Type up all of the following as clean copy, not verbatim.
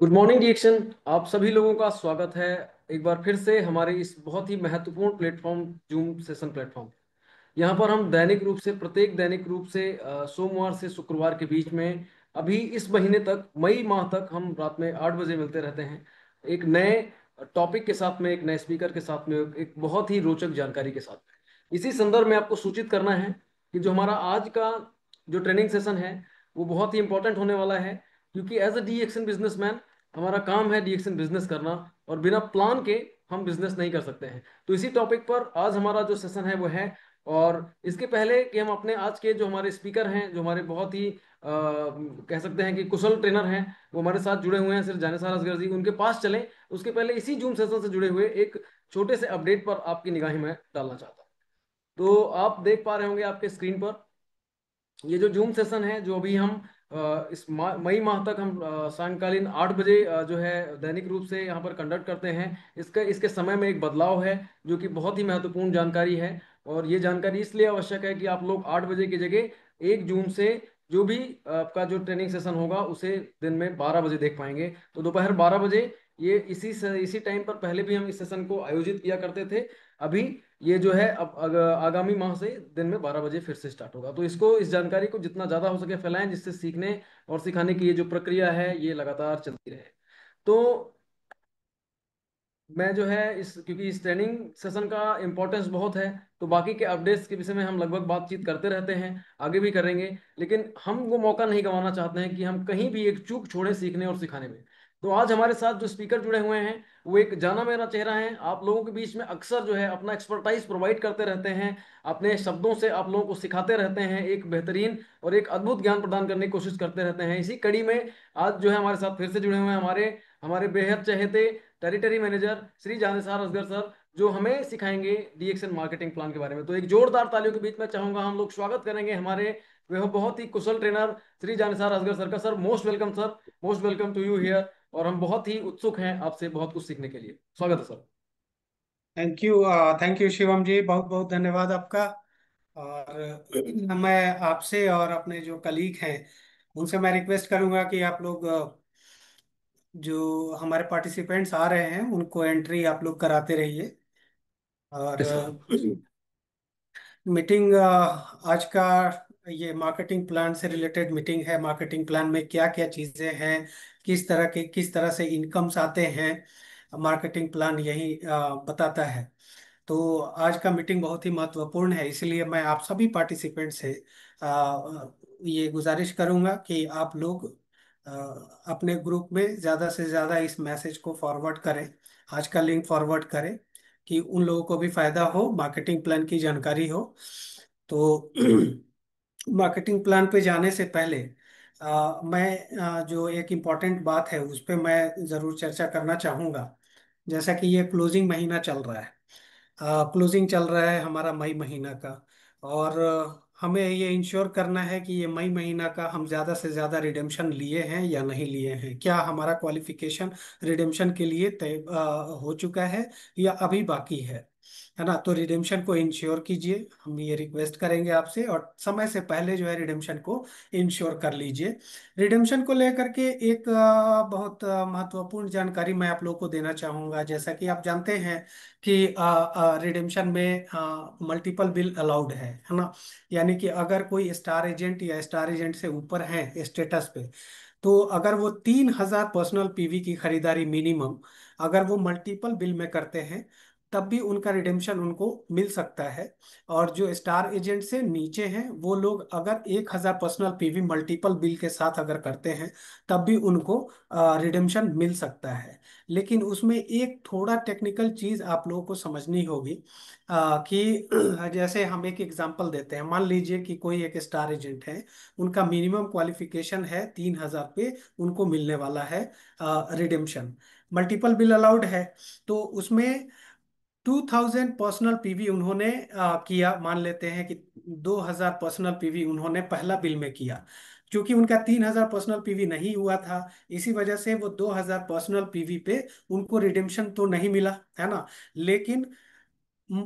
Good morning डिएक्शन। आप सभी लोगों का स्वागत है एक बार फिर से हमारे इस बहुत ही महत्वपूर्ण प्लेटफॉर्म जूम सेशन प्लेटफॉर्म। यहाँ पर हम दैनिक रूप से दैनिक रूप से सोमवार से शुक्रवार के बीच में अभी इस महीने तक मई माह तक हम रात में 8 बजे मिलते रहते हैं, एक नए टॉपिक के साथ में, एक नए स्पीकर के साथ में, एक बहुत ही रोचक जानकारी के साथ में। इसी संदर्भ में आपको सूचित करना है कि जो हमारा आज का जो ट्रेनिंग सेशन है वो बहुत ही इंपॉर्टेंट होने वाला है, क्योंकि as a D action businessman हमारा काम है डी एक्शन बिजनेस करना, और बिना प्लान के हम बिजनेस नहीं कर सकते हैं। तो इसी टॉपिक पर आज हमारा जो सेशन है वो है। और इसके पहले कि हम अपने आज के जो हमारे स्पीकर हैं, जो हमारे बहुत ही कह सकते हैं कि कुशल ट्रेनर हैं, वो हमारे साथ जुड़े हुए हैं, सिर्फ जानेसार असगर जी, उनके पास चलें उसके पहले इसी जूम सेशन से जुड़े हुए एक छोटे से अपडेट पर आपकी निगाहें मैं डालना चाहता हूँ। तो आप देख पा रहे होंगे आपके स्क्रीन पर ये जो जूम सेशन है, जो अभी हम इस मई माह तक हम सायंकालीन 8 बजे जो है दैनिक रूप से यहाँ पर कंडक्ट करते हैं। इसके समय में एक बदलाव है जो कि बहुत ही महत्वपूर्ण जानकारी है। और ये जानकारी इसलिए आवश्यक है कि आप लोग 8 बजे की जगह 1 जून से जो भी आपका जो ट्रेनिंग सेशन होगा उसे दिन में 12 बजे देख पाएंगे। तो दोपहर 12 बजे, ये इसी टाइम पर पहले भी हम इस सेशन को आयोजित किया करते थे। अभी ये जो है अब आगामी माह से दिन में 12 बजे फिर से स्टार्ट होगा। तो इस जानकारी को जितना ज्यादा हो सके फैलाएं, जिससे सीखने और सिखाने की ये जो प्रक्रिया है ये लगातार चलती रहे। तो मैं जो है क्योंकि इस ट्रेनिंग सेशन का इम्पोर्टेंस बहुत है, तो बाकी के अपडेट्स के विषय में हम लगभग बातचीत करते रहते हैं, आगे भी करेंगे, लेकिन हम वो मौका नहीं गंवाना चाहते हैं कि हम कहीं भी एक चूक छोड़े सीखने और सिखाने में। तो आज हमारे साथ जो स्पीकर जुड़े हुए हैं वो एक जाना माना चेहरा है, आप लोगों के बीच में अक्सर जो है अपना एक्सपर्टाइज प्रोवाइड करते रहते हैं, अपने शब्दों से आप लोगों को सिखाते रहते हैं, एक बेहतरीन और एक अद्भुत ज्ञान प्रदान करने की कोशिश करते रहते हैं। इसी कड़ी में आज जो है हमारे साथ फिर से जुड़े हुए हैं हमारे हमारे बेहद चहेते territory manager Shri Janisar Asghar sir, जो हमें सिखाएंगे डीएक्शन मार्केटिंग प्लान के बारे में। तो एक जोरदार तालियों के बीच में चाहूंगा हम लोग स्वागत करेंगे हमारे वह बहुत ही कुशल ट्रेनर श्री जानिसार असगर सर का। Sir most welcome sir, most welcome to you here. और हम बहुत ही उत्सुक हैं आपसे बहुत कुछ सीखने के लिए। स्वागत है सर। थैंक यू शिवम जी, बहुत बहुत धन्यवाद आपका। और मैं आपसे और अपने जो कलीग हैं उनसे मैं रिक्वेस्ट करूंगा कि आप लोग जो हमारे पार्टिसिपेंट्स आ रहे हैं उनको एंट्री आप लोग कराते रहिए। और यस सर। मीटिंग आज का ये मार्केटिंग प्लान से रिलेटेड मीटिंग है। मार्केटिंग प्लान में क्या क्या चीज़ें हैं, किस तरह से इनकम्स आते हैं, मार्केटिंग प्लान यही बताता है। तो आज का मीटिंग बहुत ही महत्वपूर्ण है, इसलिए मैं आप सभी पार्टिसिपेंट से ये गुजारिश करूंगा कि आप लोग अ, अपने ग्रुप में ज़्यादा से ज़्यादा इस मैसेज को फॉरवर्ड करें, आज का लिंक फॉरवर्ड करें, कि उन लोगों को भी फायदा हो, मार्केटिंग प्लान की जानकारी हो। तो मार्केटिंग प्लान पे जाने से पहले मैं जो एक इम्पॉर्टेंट बात है उस पर मैं ज़रूर चर्चा करना चाहूँगा। जैसा कि ये क्लोजिंग महीना चल रहा है, क्लोजिंग चल रहा है हमारा मई महीना का। और हमें ये इंश्योर करना है कि ये मई महीना का हम ज्यादा से ज्यादा रिडेम्पशन लिए हैं या नहीं लिए हैं, क्या हमारा क्वालिफिकेशन रिडेम्पशन के लिए तय हो चुका है या अभी बाकी है ना। तो रिडेम्पशन को इंश्योर कीजिए, हम ये रिक्वेस्ट करेंगे आपसे, और समय से पहले जो है रिडेम्पशन को इंश्योर कर लीजिए। रिडेम्पशन को लेकर के एक बहुत महत्वपूर्ण जानकारी मैं आप लोगों को देना चाहूंगा। जैसा कि आप जानते हैं कि रिडेम्पशन में मल्टीपल बिल अलाउड है ना। यानी कि अगर कोई स्टार एजेंट या स्टार एजेंट से ऊपर है स्टेटस पे, तो अगर वो 3,000 पर्सनल पीवी की खरीदारी मिनिमम अगर वो मल्टीपल बिल में करते हैं, तब भी उनका रिडेम्पशन उनको मिल सकता है। और जो स्टार एजेंट से नीचे हैं वो लोग अगर 1,000 पर्सनल पीवी मल्टीपल बिल के साथ अगर करते हैं, तब भी उनको रिडेम्पशन मिल सकता है। लेकिन उसमें एक थोड़ा टेक्निकल चीज आप लोगों को समझनी होगी, कि जैसे हम एक एग्जांपल देते हैं। मान लीजिए कि कोई एक स्टार एजेंट है, उनका मिनिमम क्वालिफिकेशन है 3,000 पे, उनको मिलने वाला है रिडेम्पशन। मल्टीपल बिल अलाउड है, तो उसमें 2,000 पर्सनल पीवी उन्होंने किया। मान लेते हैं कि 2,000 पर्सनल पीवी उन्होंने पहला बिल में किया। क्योंकि उनका 3,000 पर्सनल पीवी नहीं हुआ था, इसी वजह से वो 2,000 पर्सनल पीवी पे उनको रिडेम्पशन तो नहीं मिला, है ना। लेकिन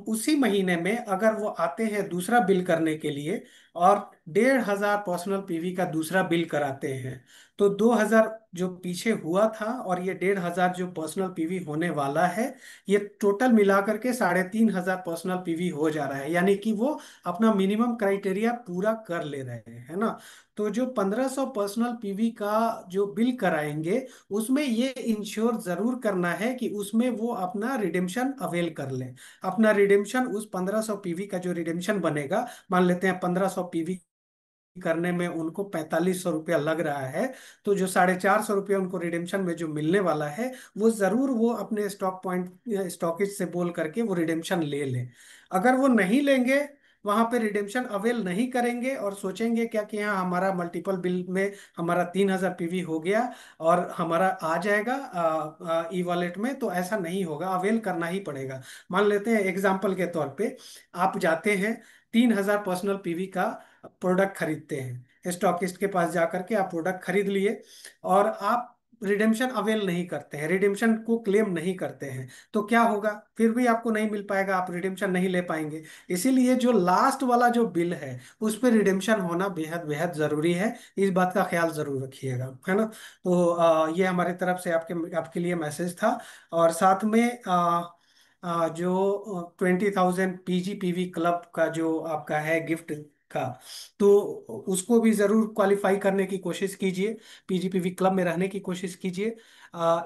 उसी महीने में अगर वो आते हैं दूसरा बिल करने के लिए और 1,500 पर्सनल पीवी का दूसरा बिल कराते हैं, तो 2,000 जो पीछे हुआ था और ये 1,500 जो पर्सनल पीवी होने वाला है, ये टोटल मिलाकर के 3,500 पर्सनल पीवी हो जा रहा है। यानी कि वो अपना मिनिमम क्राइटेरिया पूरा कर ले रहे हैं, है ना। तो जो 1,500 पर्सनल पीवी का जो बिल कराएंगे, उसमें ये इंश्योर जरूर करना है कि उसमें वो अपना रिडेम्पशन अवेल कर लें। अपना रिडेम्पशन उस 1,500 पीवी का जो रिडेम्पशन बनेगा, मान लेते हैं 1,500 पीवी करने में उनको 4,500 रुपया लग रहा है, तो जो 450 रुपया उनको रिडेम्पशन में जो मिलने वाला है, वो जरूर वो अपने स्टॉक पॉइंट स्टॉकिस्ट से बोल करके वो रिडेम्पशन ले लें। अगर वो नहीं लेंगे, वहां पे रिडेम्पशन अवेल नहीं करेंगे और सोचेंगे क्या कि हाँ हमारा मल्टीपल बिल में हमारा 3,000 पीवी हो गया और हमारा आ जाएगा ई वॉलेट में, तो ऐसा नहीं होगा, अवेल करना ही पड़ेगा। मान लेते हैं एग्जाम्पल के तौर पे, आप जाते हैं 3,000 पर्सनल पीवी का प्रोडक्ट खरीदते हैं, स्टॉकिस्ट के पास जाकर के आप प्रोडक्ट खरीद लिए और आप रिडेम्पशन अवेल नहीं करते हैं, रिडेम्पशन को क्लेम नहीं करते हैं, तो क्या होगा? फिर भी आपको नहीं मिल पाएगा, आप रिडेम्पशन नहीं ले पाएंगे। इसीलिए जो लास्ट वाला जो बिल है, उस पर रिडेम्पशन होना बेहद बेहद जरूरी है। इस बात का ख्याल जरूर रखिएगा, है ना। तो ये हमारी तरफ से आपके लिए मैसेज था। और साथ में जो 20,000 पीजीपीवी क्लब का जो आपका है गिफ्ट का, तो उसको भी जरूर क्वालिफाई करने की कोशिश कीजिए, पीजीपीवी क्लब में रहने की कोशिश कीजिए।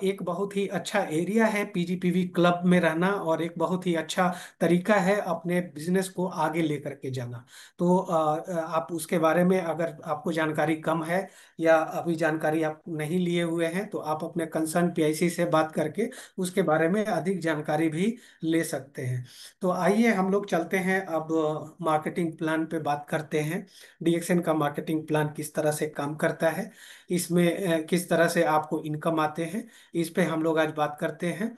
एक बहुत ही अच्छा एरिया है पीजीपीवी क्लब में रहना, और एक बहुत ही अच्छा तरीका है अपने बिजनेस को आगे लेकर के जाना। तो आप उसके बारे में अगर आपको जानकारी कम है या अभी जानकारी आप नहीं लिए हुए हैं, तो आप अपने कंसर्न पीआईसी से बात करके उसके बारे में अधिक जानकारी भी ले सकते हैं। तो आइए हम लोग चलते हैं अब मार्केटिंग प्लान पे बात करते हैं। डीएक्सएन का मार्केटिंग प्लान किस तरह से काम करता है, इसमें किस तरह से आपको इनकम आते हैं, इस पे हम लोग आज बात करते हैं।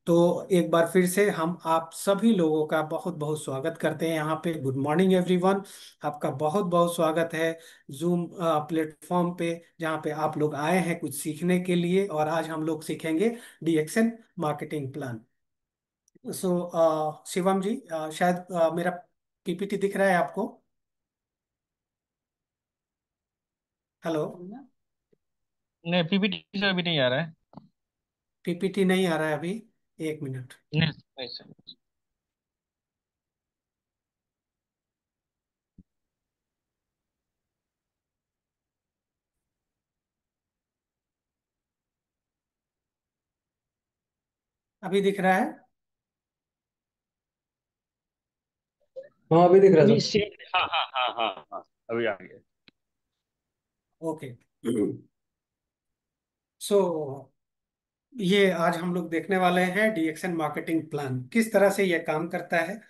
तो एक बार फिर से हम आप सभी लोगों का बहुत बहुत स्वागत करते हैं यहाँ पे। गुड मॉर्निंग एवरीवन, आपका बहुत बहुत स्वागत है जूम प्लेटफॉर्म पे, जहाँ पे आप लोग आए हैं कुछ सीखने के लिए, और आज हम लोग सीखेंगे डीएक्सएन मार्केटिंग प्लान। सो शिवम जी, शायद मेरा पीपीटी दिख रहा है आपको? हेलो? नहीं, पीपीटी से अभी नहीं आ रहा है। पीपीटी नहीं आ रहा है अभी? एक मिनट। नहीं नहीं सर। अभी दिख रहा है? हाँ, अभी दिख रहा है अभी सर। सेम, हाँ हाँ हाँ हाँ हाँ, अभी आ गया। ओके। सो ये आज हम लोग देखने वाले हैं डीएक्सएन मार्केटिंग प्लान किस तरह से ये काम करता है।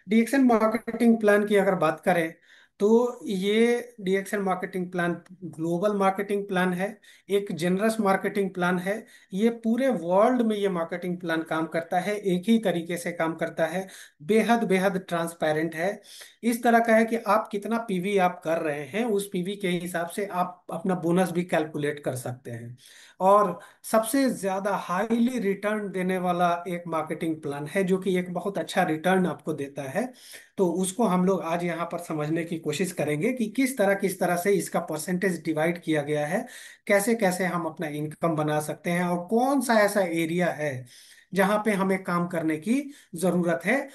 डीएक्सएन मार्केटिंग प्लान की अगर बात करें, तो ये DXL marketing plan global marketing plan है, एक जनरस मार्केटिंग प्लान है। ये पूरे वर्ल्ड में ये मार्केटिंग प्लान काम करता है, एक ही तरीके से काम करता है, बेहद बेहद ट्रांसपेरेंट है। इस तरह का है कि आप कितना पीवी आप कर रहे हैं, उस पीवी के हिसाब से आप अपना बोनस भी कैलकुलेट कर सकते हैं। और सबसे ज्यादा हाईली रिटर्न देने वाला एक मार्केटिंग प्लान है, जो कि एक बहुत अच्छा रिटर्न आपको देता है। तो उसको हम लोग आज यहाँ पर समझने की कोशिश करेंगे कि किस तरह से इसका परसेंटेज डिवाइड किया गया है, कैसे कैसे हम अपना इनकम बना सकते हैं, और कौन सा ऐसा एरिया है जहाँ पे हमें काम करने की जरूरत है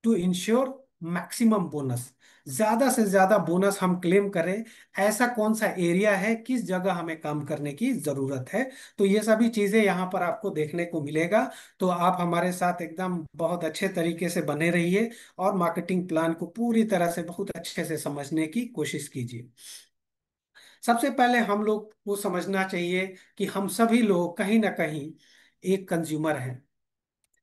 टू इंश्योर मैक्सिमम बोनस, ज्यादा से ज्यादा बोनस हम क्लेम करें। ऐसा कौन सा एरिया है, किस जगह हमें काम करने की जरूरत है। तो ये सभी चीजें यहाँ पर आपको देखने को मिलेगा। तो आप हमारे साथ एकदम बहुत अच्छे तरीके से बने रहिए और मार्केटिंग प्लान को पूरी तरह से बहुत अच्छे से समझने की कोशिश कीजिए। सबसे पहले हम लोग को समझना चाहिए कि हम सभी लोग कहीं ना कहीं एक कंज्यूमर हैं,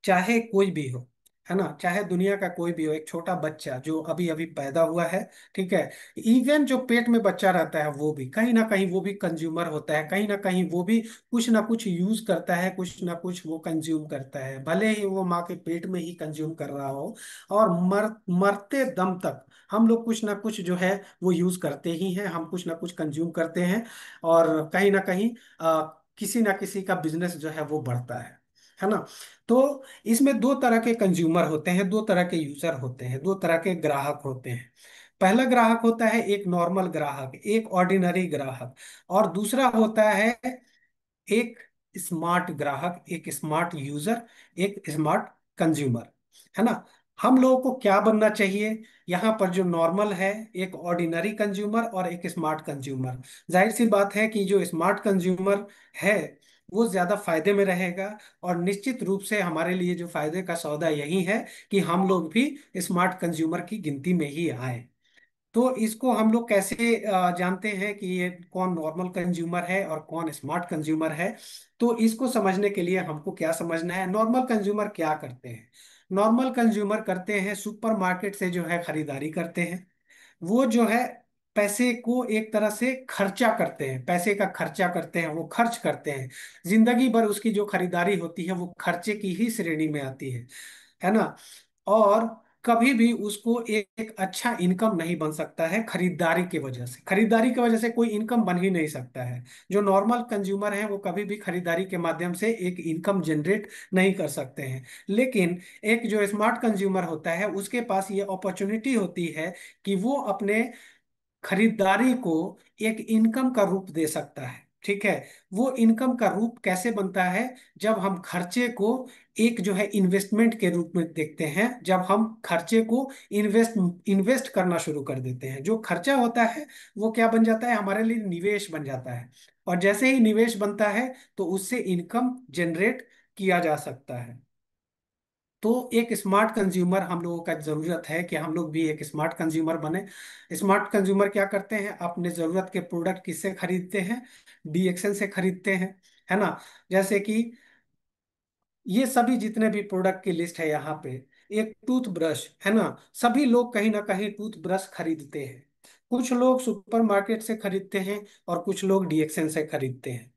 चाहे कोई भी हो, है ना, चाहे दुनिया का कोई भी हो, एक छोटा बच्चा जो अभी अभी पैदा हुआ है, ठीक है, इवन जो पेट में बच्चा रहता है वो भी कहीं ना कहीं वो भी कंज्यूमर होता है, कहीं ना कहीं वो भी कुछ ना कुछ यूज करता है, कुछ ना कुछ वो कंज्यूम करता है, भले ही वो माँ के पेट में ही कंज्यूम कर रहा हो। और मरते दम तक हम लोग कुछ ना कुछ जो है वो यूज करते ही हैं, हम कुछ ना कुछ कंज्यूम करते हैं। और कहीं ना कहीं किसी ना किसी का बिजनेस जो है वो बढ़ता है ना। तो इसमें दो तरह के कंज्यूमर होते हैं, दो तरह के यूजर होते हैं, दो तरह के ग्राहक होते हैं। पहला ग्राहक होता है एक नॉर्मल ग्राहक, एक ऑर्डिनरी ग्राहक। और दूसरा होता है एक स्मार्ट ग्राहक, एक स्मार्ट यूजर, एक स्मार्ट कंज्यूमर, है ना। हम लोगों को क्या बनना चाहिए, यहाँ पर जो नॉर्मल है, एक ऑर्डिनरी कंज्यूमर और एक स्मार्ट कंज्यूमर। जाहिर सी बात है कि जो स्मार्ट कंज्यूमर है वो ज्यादा फायदे में रहेगा। और निश्चित रूप से हमारे लिए जो फायदे का सौदा यही है कि हम लोग भी स्मार्ट कंज्यूमर की गिनती में ही आए। तो इसको हम लोग कैसे जानते हैं कि ये कौन नॉर्मल कंज्यूमर है और कौन स्मार्ट कंज्यूमर है। तो इसको समझने के लिए हमको क्या समझना है, नॉर्मल कंज्यूमर क्या करते हैं। नॉर्मल कंज्यूमर करते हैं सुपरमार्केट से जो है खरीदारी करते हैं। वो जो है पैसे को एक तरह से खर्चा करते हैं, पैसे का खर्चा करते हैं, वो खर्च करते हैं। जिंदगी भर उसकी जो खरीदारी होती है वो खर्चे की ही श्रेणी में आती है ना। और कभी भी उसको एक अच्छा इनकम नहीं बन सकता है खरीदारी की वजह से, खरीदारी की वजह से कोई इनकम बन ही नहीं सकता है। जो नॉर्मल कंज्यूमर है वो कभी भी खरीदारी के माध्यम से एक इनकम जनरेट नहीं कर सकते हैं। लेकिन एक जो स्मार्ट कंज्यूमर होता है उसके पास ये अपॉर्चुनिटी होती है कि वो अपने खरीदारी को एक इनकम का रूप दे सकता है, ठीक है। वो इनकम का रूप कैसे बनता है, जब हम खर्चे को एक जो है इन्वेस्टमेंट के रूप में देखते हैं, जब हम खर्चे को इन्वेस्ट इन्वेस्ट करना शुरू कर देते हैं। जो खर्चा होता है वो क्या बन जाता है, हमारे लिए निवेश बन जाता है। और जैसे ही निवेश बनता है तो उससे इनकम जनरेट किया जा सकता है। तो एक स्मार्ट कंज्यूमर हम लोगों का जरूरत है कि हम लोग भी एक स्मार्ट कंज्यूमर बने। स्मार्ट कंज्यूमर क्या करते हैं, अपने जरूरत के प्रोडक्ट किससे खरीदते हैं, डीएक्सएन से खरीदते हैं, है ना। जैसे कि ये सभी जितने भी प्रोडक्ट की लिस्ट है यहाँ पे, एक टूथब्रश है ना, सभी लोग कहीं ना कहीं टूथब्रश खरीदते हैं। कुछ लोग सुपरमार्केट से खरीदते हैं और कुछ लोग डीएक्सएन से खरीदते हैं।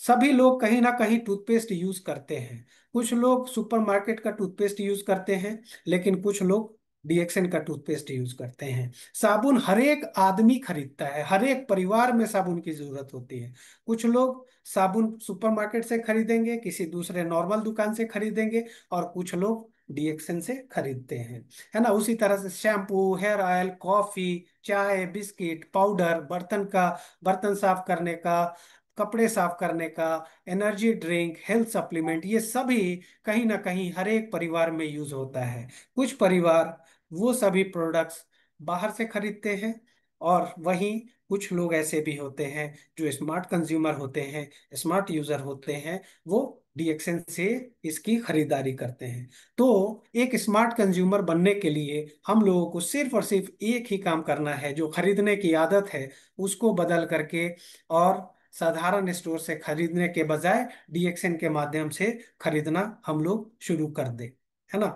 सभी लोग कहीं ना कहीं टूथपेस्ट यूज करते हैं। कुछ लोग सुपरमार्केट का टूथपेस्ट यूज करते हैं, लेकिन कुछ लोग डीएक्सएन का टूथपेस्ट यूज करते हैं। साबुन हर एक आदमी खरीदता है, हर एक परिवार में साबुन की जरूरत होती है। कुछ लोग साबुन सुपरमार्केट से खरीदेंगे, किसी दूसरे नॉर्मल दुकान से खरीदेंगे, और कुछ लोग डीएक्सएन से खरीदते हैं, है ना। उसी तरह से शैम्पू, हेयर ऑयल, कॉफी, चाय, बिस्किट, पाउडर, बर्तन साफ करने का, कपड़े साफ करने का, एनर्जी ड्रिंक, हेल्थ सप्लीमेंट, ये सभी कहीं ना कहीं हर एक परिवार में यूज होता है। कुछ परिवार वो सभी प्रोडक्ट्स बाहर से खरीदते हैं, और वहीं कुछ लोग ऐसे भी होते हैं जो स्मार्ट कंज्यूमर होते हैं, स्मार्ट यूजर होते हैं, वो डीएक्सएन से इसकी खरीदारी करते हैं। तो एक स्मार्ट कंज्यूमर बनने के लिए हम लोगों को सिर्फ और सिर्फ एक ही काम करना है, जो खरीदने की आदत है उसको बदल करके, और साधारण स्टोर से खरीदने के बजाय डीएक्सएन के माध्यम से खरीदना हम लोग शुरू कर दे, है ना।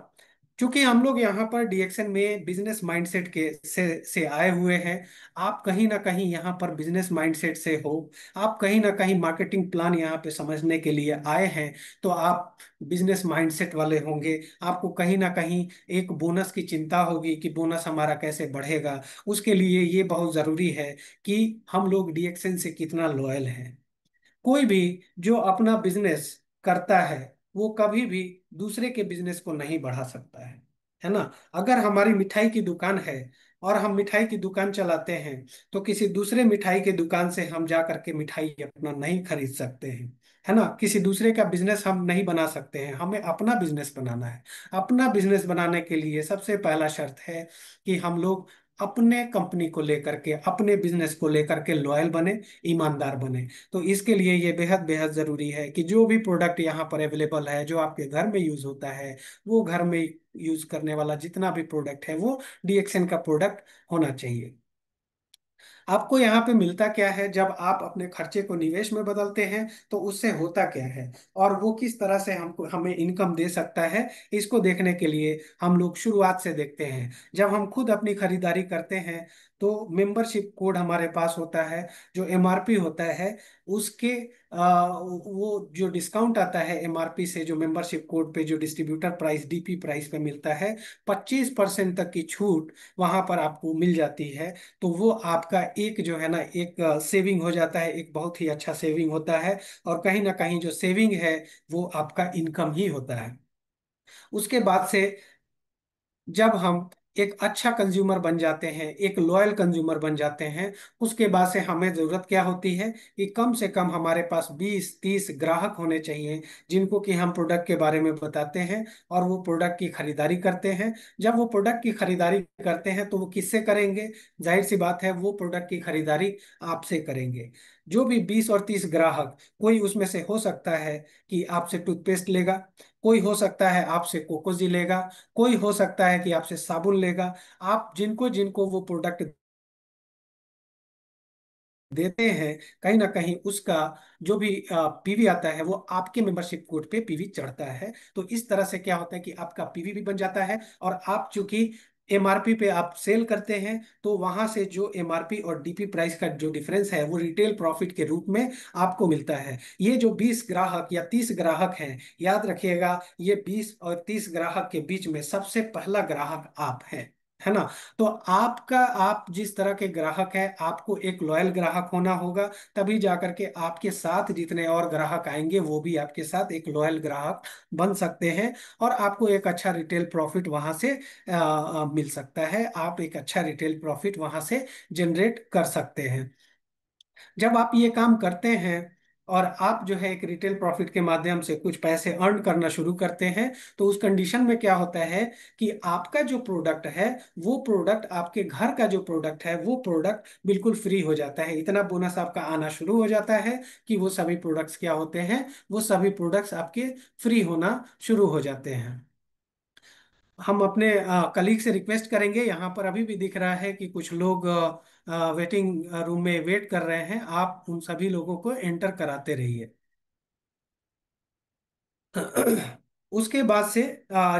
क्योंकि हम लोग यहाँ पर डीएक्सन में बिजनेस माइंडसेट के से आए हुए हैं। आप कहीं ना कहीं यहाँ पर बिजनेस माइंडसेट से हो, आप कहीं ना कहीं मार्केटिंग प्लान यहाँ पे समझने के लिए आए हैं, तो आप बिजनेस माइंडसेट वाले होंगे। आपको कहीं ना कहीं एक बोनस की चिंता होगी कि बोनस हमारा कैसे बढ़ेगा। उसके लिए ये बहुत जरूरी है कि हम लोग डीएक्सन से कितना लॉयल हैं। कोई भी जो अपना बिजनेस करता है वो कभी भी दूसरे के बिजनेस को नहीं बढ़ा सकता है ना। अगर हमारी मिठाई की दुकान है और हम मिठाई की दुकान चलाते हैं, तो किसी दूसरे मिठाई के दुकान से हम जा करके मिठाई अपना नहीं खरीद सकते हैं, है ना। किसी दूसरे का बिजनेस हम नहीं बना सकते हैं, हमें अपना बिजनेस बनाना है। अपना बिजनेस बनाने के लिए सबसे पहला शर्त है कि हम लोग अपने कंपनी को लेकर के, अपने बिजनेस को लेकर के लॉयल बने, ईमानदार बने। तो इसके लिए ये बेहद बेहद जरूरी है कि जो भी प्रोडक्ट यहाँ पर अवेलेबल है, जो आपके घर में यूज होता है, वो घर में यूज करने वाला जितना भी प्रोडक्ट है वो डीएक्सएन का प्रोडक्ट होना चाहिए। आपको यहाँ पे मिलता क्या है जब आप अपने खर्चे को निवेश में बदलते हैं, तो उससे होता क्या है और वो किस तरह से हमको हमें इनकम दे सकता है। इसको देखने के लिए हम लोग शुरुआत से देखते हैं। जब हम खुद अपनी खरीदारी करते हैं, तो मेंबरशिप कोड हमारे पास होता है। जो एमआरपी होता है उसके वो जो डिस्काउंट आता है एमआरपी से, जो मेंबरशिप कोड पे जो डिस्ट्रीब्यूटर प्राइस डीपी प्राइस पे मिलता है, 25% तक की छूट वहां पर आपको मिल जाती है। तो वो आपका एक जो है ना, एक सेविंग हो जाता है, एक बहुत ही अच्छा सेविंग होता है। और कहीं ना कहीं जो सेविंग है वो आपका इनकम ही होता है। उसके बाद से जब हम एक अच्छा कंज्यूमर बन जाते हैं, एक लॉयल कंज्यूमर बन जाते हैं, उसके बाद से हमें जरूरत क्या होती है कि कम से कम हमारे पास 20-30 ग्राहक होने चाहिए, जिनको कि हम प्रोडक्ट के बारे में बताते हैं और वो प्रोडक्ट की खरीदारी करते हैं। जब वो प्रोडक्ट की खरीदारी करते हैं तो वो किससे करेंगे? जाहिर सी बात है, वो प्रोडक्ट की खरीदारी आपसे करेंगे। जो भी 20 और 30 ग्राहक, कोई उसमें से हो सकता है कि आपसे टूथपेस्ट लेगा, कोई हो सकता है आपसे कोकोजी लेगा, कोई हो सकता है कि आपसे साबुन लेगा। आप जिनको जिनको वो प्रोडक्ट देते हैं, कहीं ना कहीं उसका जो भी पीवी आता है वो आपके मेंबरशिप कोड पे पीवी चढ़ता है। तो इस तरह से क्या होता है कि आपका पीवी भी बन जाता है। और आप चूंकि एमआरपी पे आप सेल करते हैं, तो वहां से जो एमआरपी और डीपी प्राइस का जो डिफरेंस है वो रिटेल प्रॉफिट के रूप में आपको मिलता है। ये जो 20 ग्राहक या 30 ग्राहक हैं, याद रखिएगा, ये 20 और 30 ग्राहक के बीच में सबसे पहला ग्राहक आप हैं, है ना। तो आपका, आप जिस तरह के ग्राहक है, आपको एक लॉयल ग्राहक होना होगा। तभी जाकर के आपके साथ जितने और ग्राहक आएंगे वो भी आपके साथ एक लॉयल ग्राहक बन सकते हैं। और आपको एक अच्छा रिटेल प्रॉफिट वहां से मिल सकता है। आप एक अच्छा रिटेल प्रॉफिट वहां से जनरेट कर सकते हैं। जब आप ये काम करते हैं और आप जो है एक रिटेल प्रॉफिट के माध्यम से कुछ पैसे अर्न करना शुरू करते हैं, तो उस कंडीशन में क्या होता है कि आपका जो प्रोडक्ट है, वो प्रोडक्ट, आपके घर का जो प्रोडक्ट है, वो प्रोडक्ट बिल्कुल फ्री हो जाता है। इतना बोनस आपका आना शुरू हो जाता है कि वो सभी प्रोडक्ट्स क्या होते हैं, वो सभी प्रोडक्ट्स आपके फ्री होना शुरू हो जाते हैं। हम अपने कलीग से रिक्वेस्ट करेंगे, यहाँ पर अभी भी दिख रहा है कि कुछ लोग वेटिंग रूम में वेट कर रहे हैं। आप उन सभी लोगों को एंटर कराते रहिए। उसके बाद से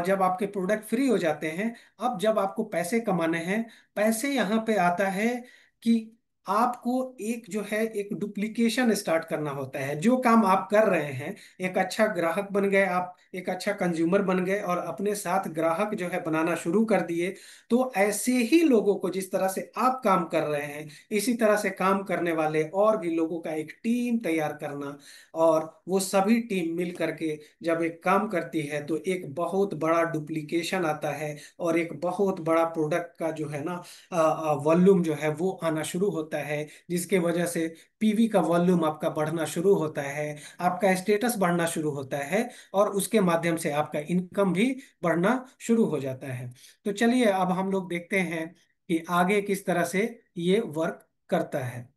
जब आपके प्रोडक्ट फ्री हो जाते हैं, अब जब आपको पैसे कमाने हैं, पैसे यहाँ पे आता है कि आपको एक जो है एक डुप्लीकेशन स्टार्ट करना होता है। जो काम आप कर रहे हैं, एक अच्छा ग्राहक बन गए आप, एक अच्छा कंज्यूमर बन गए और अपने साथ ग्राहक जो है बनाना शुरू कर दिए। तो ऐसे ही लोगों को, जिस तरह से आप काम कर रहे हैं, इसी तरह से काम करने वाले और भी लोगों का एक टीम तैयार करना। और वो सभी टीम मिल करके जब एक काम करती है, तो एक बहुत बड़ा डुप्लीकेशन आता है और एक बहुत बड़ा प्रोडक्ट का जो है ना वॉल्यूम जो है वो आना शुरू होता है, जिसके वजह से पीवी का वॉल्यूम आपका बढ़ना शुरू होता है, आपका स्टेटस बढ़ना शुरू होता है और उसके माध्यम से आपका इनकम भी बढ़ना शुरू हो जाता है। तो चलिए अब हम लोग देखते हैं कि आगे किस तरह से ये वर्क करता है।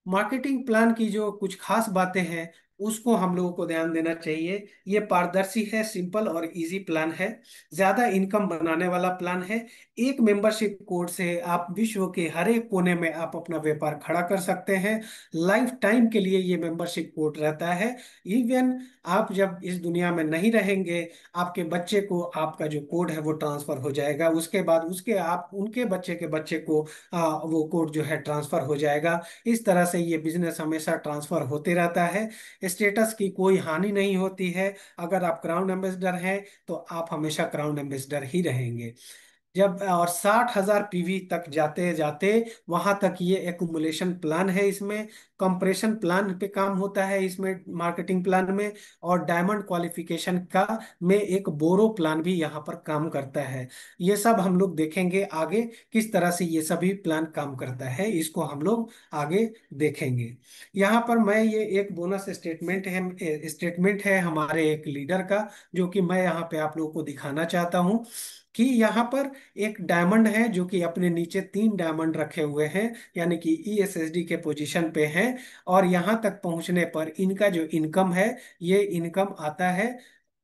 मार्केटिंग प्लान की जो कुछ खास बातें हैं उसको हम लोगों को ध्यान देना चाहिए। ये पारदर्शी है, सिंपल और इजी प्लान है, ज्यादा इनकम बनाने वाला प्लान है। एक मेंबरशिप कोड से आप विश्व के हर एक कोने में आप अपना व्यापार खड़ा कर सकते हैं। लाइफ टाइम के लिए ये मेंबरशिप कोड रहता है। इवन आप जब इस दुनिया में नहीं रहेंगे, आपके बच्चे को आपका जो कोड है वो ट्रांसफर हो जाएगा, उसके बाद उसके आप उनके बच्चे के बच्चे को वो कोड जो है ट्रांसफर हो जाएगा। इस तरह से ये बिजनेस हमेशा ट्रांसफर होते रहता है। स्टेटस की कोई हानि नहीं होती है। अगर आप क्राउन एम्बेसडर हैं तो आप हमेशा क्राउन एम्बेसडर ही रहेंगे। जब और 60,000 पीवी तक जाते जाते वहां तक ये एकुमुलेशन प्लान है, इसमें कंप्रेशन प्लान पे काम होता है इसमें, मार्केटिंग प्लान में। और डायमंड क्वालिफिकेशन का में एक बोरो प्लान भी यहाँ पर काम करता है। ये सब हम लोग देखेंगे आगे, किस तरह से ये सभी प्लान काम करता है, इसको हम लोग आगे देखेंगे। यहाँ पर मैं ये एक बोनस स्टेटमेंट है हमारे एक लीडर का, जो कि मैं यहाँ पे आप लोगों को दिखाना चाहता हूँ। कि यहाँ पर एक डायमंड है जो कि अपने नीचे 3 डायमंड रखे हुए हैं, यानी कि ईएसएसडी के पोजीशन पे हैं। और यहाँ तक पहुंचने पर इनका जो इनकम है, ये इनकम आता है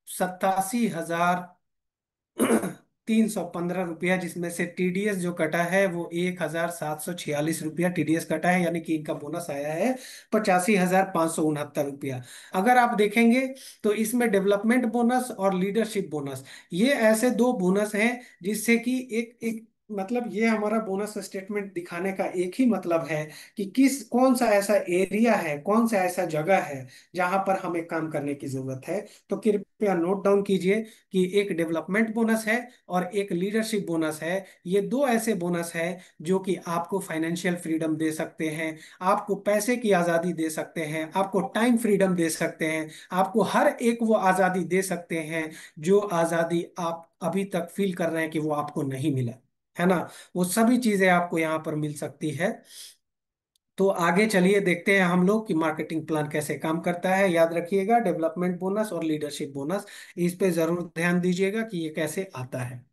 87,315 रुपया, जिसमें से टीडीएस जो कटा है वो 1,746 रुपया टीडीएस कटा है, यानी कि इनका बोनस आया है 85,569 रुपया। अगर आप देखेंगे तो इसमें डेवलपमेंट बोनस और लीडरशिप बोनस, ये ऐसे दो बोनस हैं जिससे कि एक एक मतलब ये हमारा बोनस स्टेटमेंट दिखाने का एक ही मतलब है कि किस कौन सा ऐसा एरिया है, कौन सा ऐसा जगह है जहां पर हमें काम करने की जरूरत है। तो कृपया नोट डाउन कीजिए कि एक डेवलपमेंट बोनस है और एक लीडरशिप बोनस है। ये दो ऐसे बोनस है जो कि आपको फाइनेंशियल फ्रीडम दे सकते हैं, आपको पैसे की आज़ादी दे सकते हैं, आपको टाइम फ्रीडम दे सकते हैं, आपको हर एक वो आज़ादी दे सकते हैं जो आज़ादी आप अभी तक फील कर रहे हैं कि वो आपको नहीं मिला है ना। वो सभी चीजें आपको यहाँ पर मिल सकती है। तो आगे चलिए देखते हैं हम लोग कि मार्केटिंग प्लान कैसे काम करता है। याद रखिएगा, डेवलपमेंट बोनस और लीडरशिप बोनस, इस पे जरूर ध्यान दीजिएगा कि ये कैसे आता है।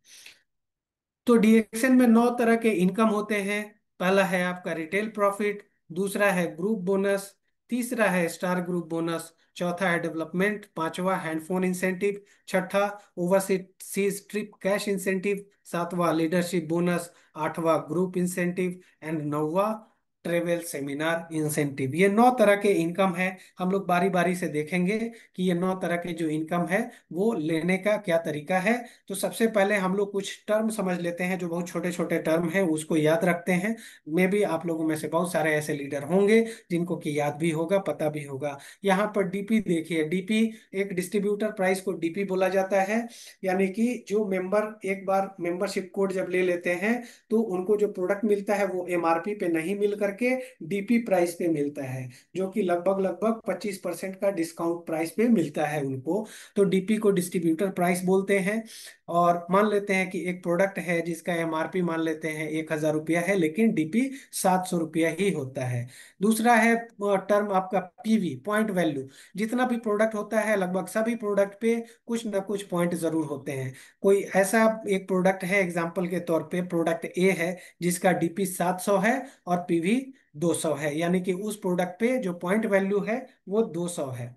तो डीएक्सएन में 9 तरह के इनकम होते हैं। पहला है आपका रिटेल प्रॉफिट, दूसरा है ग्रुप बोनस, तीसरा है स्टार ग्रुप बोनस, चौथा है डेवलपमेंट, पांचवा हैंडफोन इंसेंटिव, छठा ओवरसीज ट्रिप कैश इंसेंटिव, सातवां लीडरशिप बोनस, आठवां ग्रुप इंसेंटिव एंड नौवा ट्रेवल सेमिनार इंसेंटिव। ये 9 तरह के इनकम है। हम लोग बारी बारी से देखेंगे कि ये 9 तरह के जो इनकम है वो लेने का क्या तरीका है। तो सबसे पहले हम लोग कुछ टर्म समझ लेते हैं, जो बहुत छोटे छोटे टर्म हैं उसको याद रखते हैं। मे भी आप लोगों में से बहुत सारे ऐसे लीडर होंगे जिनको कि याद भी होगा, पता भी होगा। यहाँ पर डीपी देखिए, डीपी एक डिस्ट्रीब्यूटर प्राइस को डीपी बोला जाता है। यानी कि जो मेंबर एक बार मेंबरशिप कोड जब ले लेते हैं तो उनको जो प्रोडक्ट मिलता है वो एमआरपी पे नहीं मिल करके डीपी प्राइस पे मिलता है, जो कि लगभग लगभग 25% का डिस्काउंट प्राइस पे मिलता है उनको। तो डीपी को डिस्ट्रीब्यूटर प्राइस बोलते हैं। और मान लेते हैं कि एक प्रोडक्ट है जिसका एमआरपी मान लेते हैं 1,000 रुपया है, लेकिन डीपी 700 रुपया ही होता है। दूसरा है टर्म आपका पीवी, पॉइंट वैल्यू। जितना भी प्रोडक्ट होता है लगभग सभी प्रोडक्ट पे कुछ ना कुछ पॉइंट जरूर होते हैं। कोई ऐसा एक प्रोडक्ट है, एग्जाम्पल के तौर पे प्रोडक्ट ए है जिसका डीपी 700 है और पीवी 200 है, यानी कि उस प्रोडक्ट पे जो पॉइंट वैल्यू है वो 200 है।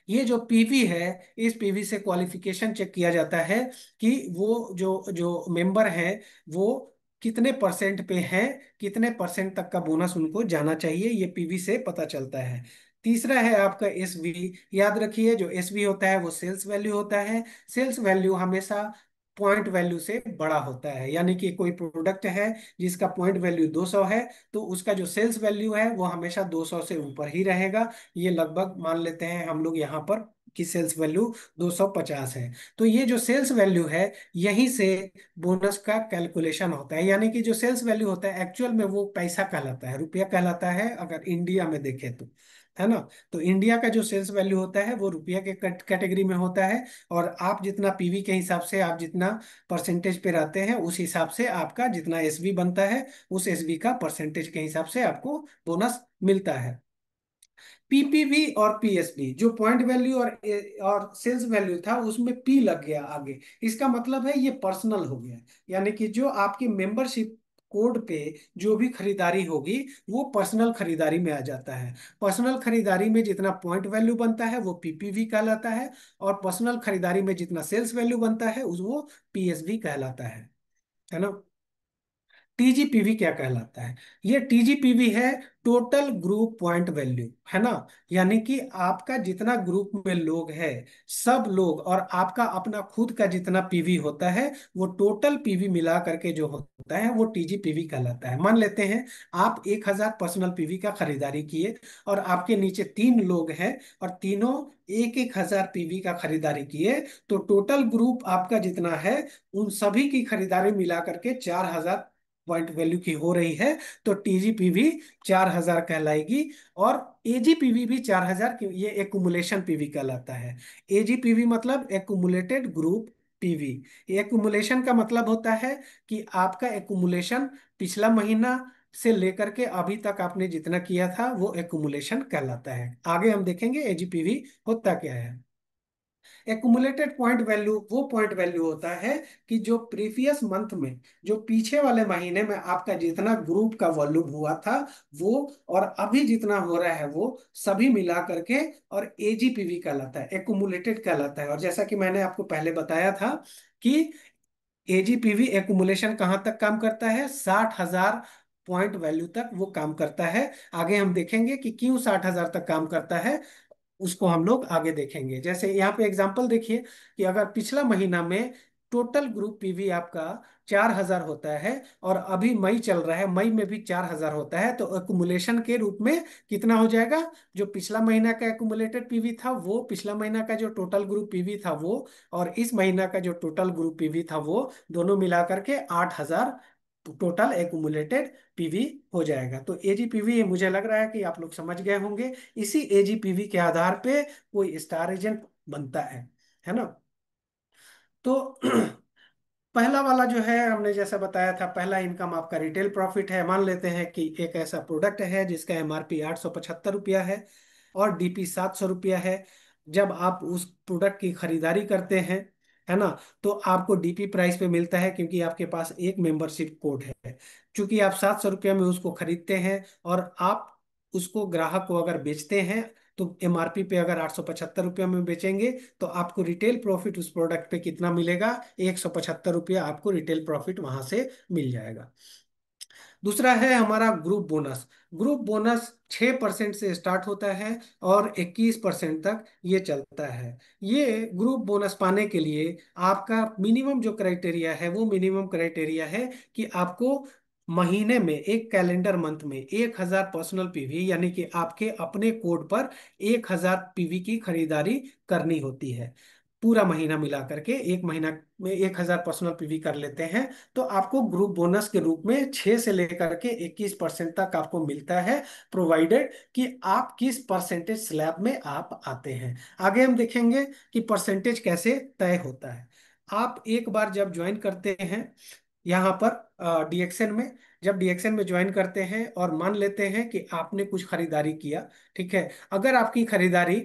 ये जो पीवी है, इस पीवी से क्वालिफिकेशन चेक किया जाता है कि वो जो जो मेंबर हैं वो कितने परसेंट पे हैं, कितने परसेंट तक का बोनस उनको जाना चाहिए, ये पीवी से पता चलता है। तीसरा है आपका एसवी। याद रखिए, जो एसवी होता है वो सेल्स वैल्यू होता है। सेल्स वैल्यू हमेशा पॉइंट वैल्यू से बड़ा होता है, यानी कि कोई प्रोडक्ट है जिसका पॉइंट वैल्यू 200 है तो उसका जो सेल्स वैल्यू है वो हमेशा 200 से ऊपर ही रहेगा। ये लगभग मान लेते हैं हम लोग यहाँ पर कि सेल्स वैल्यू 250 है। तो ये जो सेल्स वैल्यू है, यहीं से बोनस का कैलकुलेशन होता है। यानी कि जो सेल्स वैल्यू होता है एक्चुअल में वो पैसा कहलाता है, रुपया कहलाता है अगर इंडिया में देखें तो, है ना। तो इंडिया का जो सेल्स वैल्यू होता है वो रुपया के कैटेगरी में होता है। और आप जितना पीवी के हिसाब से, आप जितना परसेंटेज पे रहते हैं उस हिसाब से आपका जितना एसवी बनता है, उस एसवी का परसेंटेज के हिसाब से आपको बोनस मिलता है। पीपीवी और पीएसबी, जो पॉइंट वैल्यू और सेल्स वैल्यू था उसमें पी लग गया आगे, इसका मतलब है ये पर्सनल हो गया। यानी कि जो आपकी मेंबरशिप कोड पे जो भी खरीदारी होगी वो पर्सनल खरीदारी में आ जाता है। पर्सनल खरीदारी में जितना पॉइंट वैल्यू बनता है वो पीपीवी कहलाता है, और पर्सनल खरीदारी में जितना सेल्स वैल्यू बनता है उस वो पीएसवी कहलाता है ना। टीजीपीवी क्या कहलाता है? ये टीजीपीवी है टोटल ग्रुप पॉइंट वैल्यू, है ना। यानी कि आपका जितना ग्रुप में लोग हैं, सब लोग और आपका अपना खुद का जितना पीवी होता है, वो टोटल पीवी मिला करके जो होता है वो टीजीपीवी कहलाता है। मान लेते हैं आप 1000 पर्सनल पीवी का खरीदारी किए, और आपके नीचे 3 लोग हैं और तीनों एक एक हजार पीवी का खरीदारी किए, तो टोटल ग्रुप आपका जितना है उन सभी की खरीदारी मिला करके 4000 पॉइंट वैल्यू की हो रही है, तो टीजीपीवी 4000 कहलाएगी। और एजीपीवी भी 4000 ये एकुमुलेशन पीवी कहलाता है। एजीपीवी मतलब एकुमुलेटेड ग्रुप पीवी। एकुमुलेशन का मतलब होता है कि आपका एकुमुलेशन पिछला महीना से लेकर के अभी तक आपने जितना किया था वो एकुमुलेशन कहलाता है। आगे हम देखेंगे एजीपीवी होता क्या है। एक्यूमुलेटेड पॉइंट वैल्यू वो पॉइंट वैल्यू होता है कि जो प्रीवियस मंथ में, जो पीछे वाले महीने में आपका जितना ग्रुप का वॉल्यूम हुआ था वो, और अभी जितना हो रहा है वो सभी मिला करके, और एजीपीवी कहलाता है, एक्यूमुलेटेड कहलाता है। और जैसा कि मैंने आपको पहले बताया था कि एजीपीवी एक्यूमुलेशन कहाँ तक काम करता है, 60,000 पॉइंट वैल्यू तक वो काम करता है। आगे हम देखेंगे कि क्यों 60,000 तक काम करता है, उसको हम लोग आगे देखेंगे। जैसे यहाँ पे एग्जांपल देखिए कि अगर पिछला महीना में टोटल ग्रुप पीवी आपका 4000 होता है, और अभी मई चल रहा है, मई में भी 4000 होता है, तो एक्युमुलेशन के रूप में कितना हो जाएगा? जो पिछला महीना का एक्युमुलेटेड पीवी था वो, पिछला महीना का जो टोटल ग्रुप पीवी था वो, और इस महीना का जो टोटल ग्रुप पीवी था वो, दोनों मिलाकर के 8000 टोटल एक्युमुलेटेड पीवी हो जाएगा। तो एजीपीवी मुझे लग रहा है कि आप लोग समझ गए होंगे। इसी एजीपीवी के आधार पे कोई स्टार एजेंट बनता है ना। तो पहला वाला जो है हमने जैसा बताया था, पहला इनकम आपका रिटेल प्रॉफिट है। मान लेते हैं कि एक ऐसा प्रोडक्ट है जिसका एमआरपी 875 रुपया है और डीपी 700 रुपया है। जब आप उस प्रोडक्ट की खरीदारी करते हैं, है ना, तो आपको डीपी प्राइस पे मिलता है क्योंकि आपके पास एक मेंबरशिप कोड है। क्योंकि आप 700 रुपया में उसको खरीदते हैं और आप उसको ग्राहक को अगर बेचते हैं, तो एमआरपी पे अगर 875 रुपया में बेचेंगे, तो आपको रिटेल प्रॉफिट उस प्रोडक्ट पे कितना मिलेगा? 175 रुपया आपको रिटेल प्रॉफिट वहां से मिल जाएगा। दूसरा है हमारा ग्रुप बोनस। ग्रुप बोनस 6% से स्टार्ट होता है और 21% तक ये चलता है। ये ग्रुप बोनस पाने के लिए आपका मिनिमम जो क्राइटेरिया है वो मिनिमम क्राइटेरिया है कि आपको महीने में, एक कैलेंडर मंथ में 1000 पर्सनल पीवी, यानी कि आपके अपने कोड पर 1000 पीवी की खरीदारी करनी होती है। पूरा महीना मिला करके एक महीना में 1000 पर्सनल पीवी कर लेते हैं, तो आपको ग्रुप बोनस के रूप में 6 से लेकर के 21% तक आपको मिलता है, प्रोवाइडेड कि आप किस परसेंटेज स्लैब में आप आते हैं। आगे हम देखेंगे कि परसेंटेज कैसे तय होता है। आप एक बार जब ज्वाइन करते हैं यहाँ पर डीएक्सएन में, जब डीएक्सएन में ज्वाइन करते हैं और मान लेते हैं कि आपने कुछ खरीदारी किया, ठीक है, अगर आपकी खरीदारी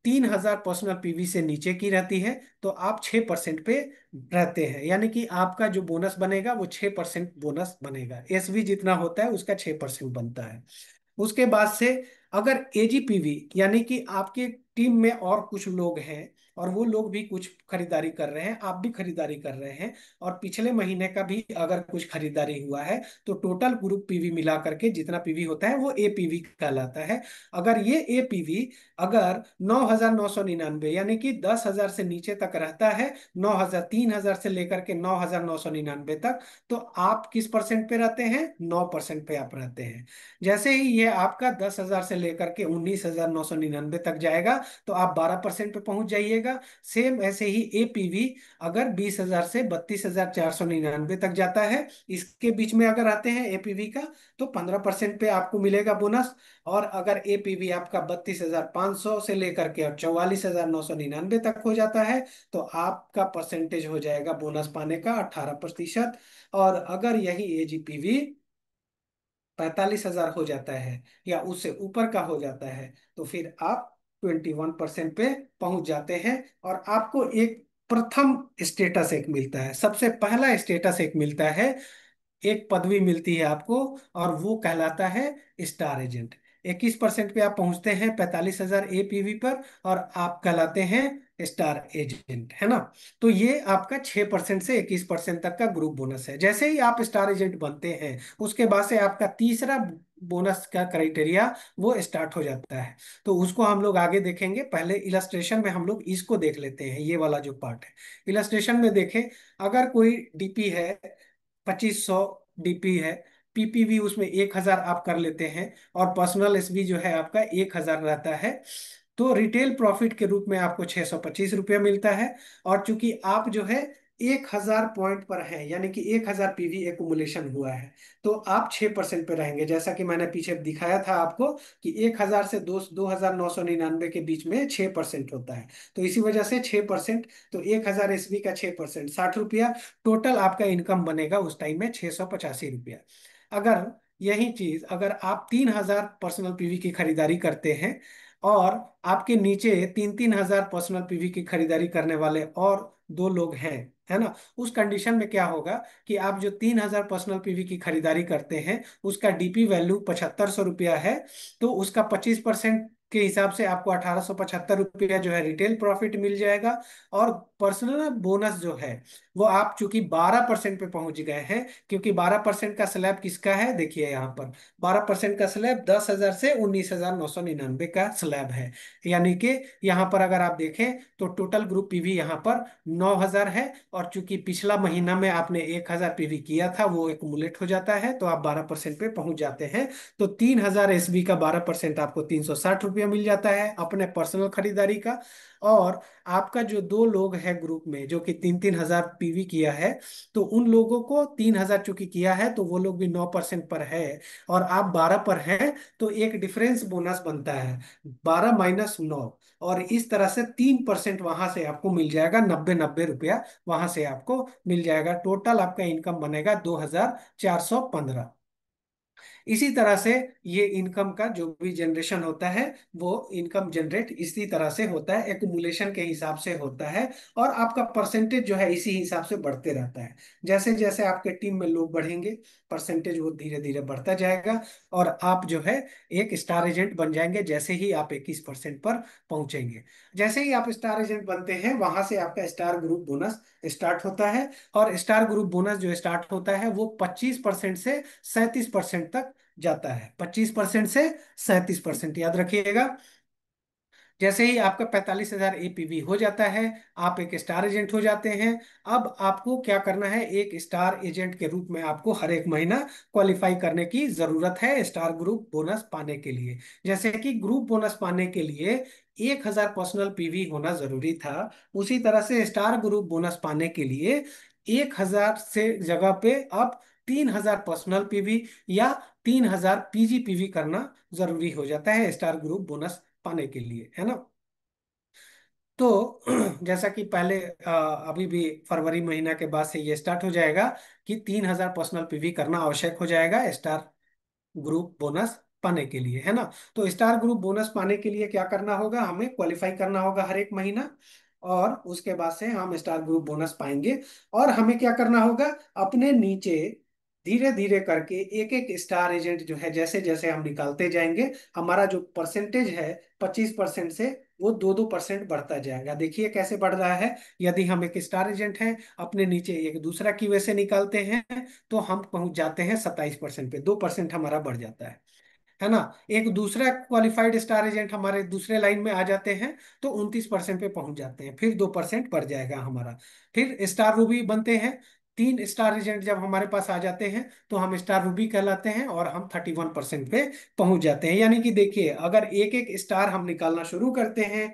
3000 पर्सनल पीवी से नीचे की रहती है तो आप 6% पे रहते हैं, यानी कि आपका जो बोनस बनेगा वो 6% बोनस बनेगा। एसवी जितना होता है उसका 6% बनता है। उसके बाद से अगर एजीपीवी, यानी कि आपके टीम में और कुछ लोग हैं और वो लोग भी कुछ खरीदारी कर रहे हैं, आप भी खरीदारी कर रहे हैं, और पिछले महीने का भी अगर कुछ खरीदारी हुआ है, तो टोटल ग्रुप पीवी मिला करके जितना पीवी होता है वो एपीवी कहलाता है। अगर ये एपीवी अगर 9999, यानी कि 10,000 से नीचे तक रहता है, 9,000, 3,000 से लेकर के 9,999 तक, तो आप किस परसेंट पे रहते हैं? 9% पे आप रहते हैं। जैसे ही ये आपका 10,000 से लेकर के 19,999 तक जाएगा, तो आप 12% पे पहुंच जाइएगा। सेम ऐसे ही एपीवी अगर 20,000 से 32,499 तक जाता है, इसके बीच में अगर आते हैं एपीवी का, तो 15% पे आपको मिलेगा बोनस। और अगर एपीवी आपका 32,500 से लेकर के और 44,999 तक हो जाता है, तो आपका परसेंटेज हो जाएगा बोनस पाने का 18%। और अगर यही एजीपीवी 45,000 हो जाता है या उससे ऊपर का हो जाता है, तो फिर आप 21% पे पहुंच जाते हैं, और आपको एक प्रथम स्टेटस एक मिलता है, सबसे पहला स्टेटस एक मिलता है एक पदवी मिलती है आपको, और वो कहलाता है स्टार एजेंट। 21% पे आप पहुंचते हैं 45,000 एपीवी पर, और आप कहलाते हैं स्टार एजेंट, है ना। तो ये आपका 6% से 21% तक का ग्रुप बोनस है। जैसे ही आप स्टार एजेंट बनते हैं, उसके बाद से आपका तीसरा बोनस का क्राइटेरिया वो स्टार्ट हो जाता है। तो उसको हम लोग आगे देखेंगे, पहले इलस्ट्रेशन में हम लोग इसको देख लेते हैं, ये वाला जो पार्ट है। इलस्ट्रेशन में देखें, अगर कोई डीपी है, 2500 डीपी है, पीपीवी उसमें 1,000 आप कर लेते हैं, और पर्सनल एसबी जो है आपका 1,000 रहता है, तो रिटेल प्रॉफिट के रूप में आपको 625 रुपया मिलता है। और चूंकि आप जो है 1,000 पॉइंट पर है, यानी कि 1,000 पीवी एकुमुलेशन हुआ है, तो आप 6% पे रहेंगे। जैसा कि मैंने पीछे दिखाया था आपको कि 1,000 से 2,999 के बीच में 6% होता है, तो इसी वजह से 6%। तो 1,000 एसबी का 6% 60 रुपया, टोटल आपका इनकम बनेगा उस टाइम में 685 रुपया। अगर यही चीज अगर आप 3,000 पर्सनल पीवी की खरीदारी करते हैं, और आपके नीचे 3-3 हजार पर्सनल पीवी की खरीदारी करने वाले और दो लोग हैं, है ना, उस कंडीशन में क्या होगा कि आप जो 3,000 पर्सनल पीवी की खरीदारी करते हैं, उसका डीपी वैल्यू 7,500 रुपया है, तो उसका 25% के हिसाब से आपको 1,875 रुपया जो है रिटेल प्रॉफिट मिल जाएगा। और पर्सनल बोनस जो है, वो आप चूंकि 12% पे पहुंच गए हैं, क्योंकि 12% का स्लैब किसका है, देखिए यहाँ पर 12% का स्लैब 10,000 से 19,999 का स्लैब है। यानी कि यहाँ पर अगर आप देखें तो टोटल ग्रुप पीवी यहाँ पर 9,000 है, और चूंकि पिछला महीना में आपने 1,000 पीवी किया था, वो एकमुलेट हो जाता है, तो आप 12% पे पहुंच जाते हैं। तो 3,000 एसबी का 12% आपको 360 रुपया मिल जाता है अपने पर्सनल खरीदारी का। और आपका जो दो लोग हैं ग्रुप में जो कि 3-3 हजार पीवी किया है, तो उन लोगों को 3,000 चूंकि किया है, तो वो लोग भी 9% पर है, और आप 12 पर हैं, तो एक डिफरेंस बोनस बनता है 12 - 9। और इस तरह से 3% वहां से आपको मिल जाएगा, 90-90 रुपया वहां से आपको मिल जाएगा। टोटल आपका इनकम बनेगा 2,415। इसी तरह से ये इनकम का जो भी जनरेशन होता है, वो इनकम जनरेट इसी तरह से होता है, एक्युमुलेशन के हिसाब से होता है। और आपका परसेंटेज जो है इसी हिसाब से बढ़ते रहता है। जैसे जैसे आपके टीम में लोग बढ़ेंगे, परसेंटेज वो धीरे धीरे बढ़ता जाएगा, और आप जो है एक स्टार एजेंट बन जाएंगे जैसे ही आप 21% पर पहुंचेंगे। जैसे ही आप स्टार एजेंट बनते हैं, वहां से आपका स्टार ग्रुप बोनस स्टार्ट होता है। और स्टार ग्रुप बोनस जो स्टार्ट होता है, वो 25% से 37% तक जाता है। 25% से 37%, याद रखिएगा। जैसे ही आपका 45,000 एपीवी हो जाता है, आप एक स्टार एजेंट हो जाते हैं। अब आपको क्या करना है, एक स्टार एजेंट के रूप में आपको हर एक महीना क्वालिफाई करने की जरूरत है स्टार ग्रुप बोनस पाने के लिए। जैसे कि ग्रुप बोनस पाने के लिए 1,000 पर्सनल पीवी होना जरूरी था, उसी तरह से स्टार ग्रुप बोनस पाने के लिए 1,000 से जगह पे आप 3,000 पर्सनल पीवी या 3,000 पीजीपीवी करना जरूरी हो जाता है स्टार ग्रुप बोनस पाने के लिए, है ना। तो जैसा कि पहले अभी भी फरवरी महीना के बाद से ये स्टार्ट हो जाएगा कि 3,000 पर्सनल पीवी करना आवश्यक हो जाएगा स्टार ग्रुप बोनस पाने के लिए, है ना। तो स्टार ग्रुप बोनस पाने के लिए क्या करना होगा, हमें क्वालिफाई करना होगा हर एक महीना, और उसके बाद से हम स्टार ग्रुप बोनस पाएंगे। और हमें क्या करना होगा, अपने नीचे धीरे धीरे करके एक एक स्टार एजेंट जो है, जैसे जैसे हम निकालते जाएंगे, हमारा जो परसेंटेज है 25% से वो 2-2% बढ़ता जाएगा। देखिए कैसे बढ़ रहा है। यदि हम एक स्टार एजेंट हैं, अपने नीचे एक दूसरा की वैसे निकालते हैं, तो हम पहुंच जाते हैं 27% पे, 2% हमारा बढ़ जाता है ना। एक दूसरा क्वालिफाइड स्टार एजेंट हमारे दूसरे लाइन में आ जाते हैं, तो 29% पे पहुंच जाते हैं, फिर 2% बढ़ जाएगा हमारा। फिर स्टार रूबी बनते हैं। 3 स्टार एजेंट जब हमारे पास आ जाते हैं, तो हम स्टार रूबी कहलाते हैं, और हम 31% पे पहुंच जाते हैं। यानी कि देखिए, अगर एक एक स्टार हम निकालना शुरू करते हैं,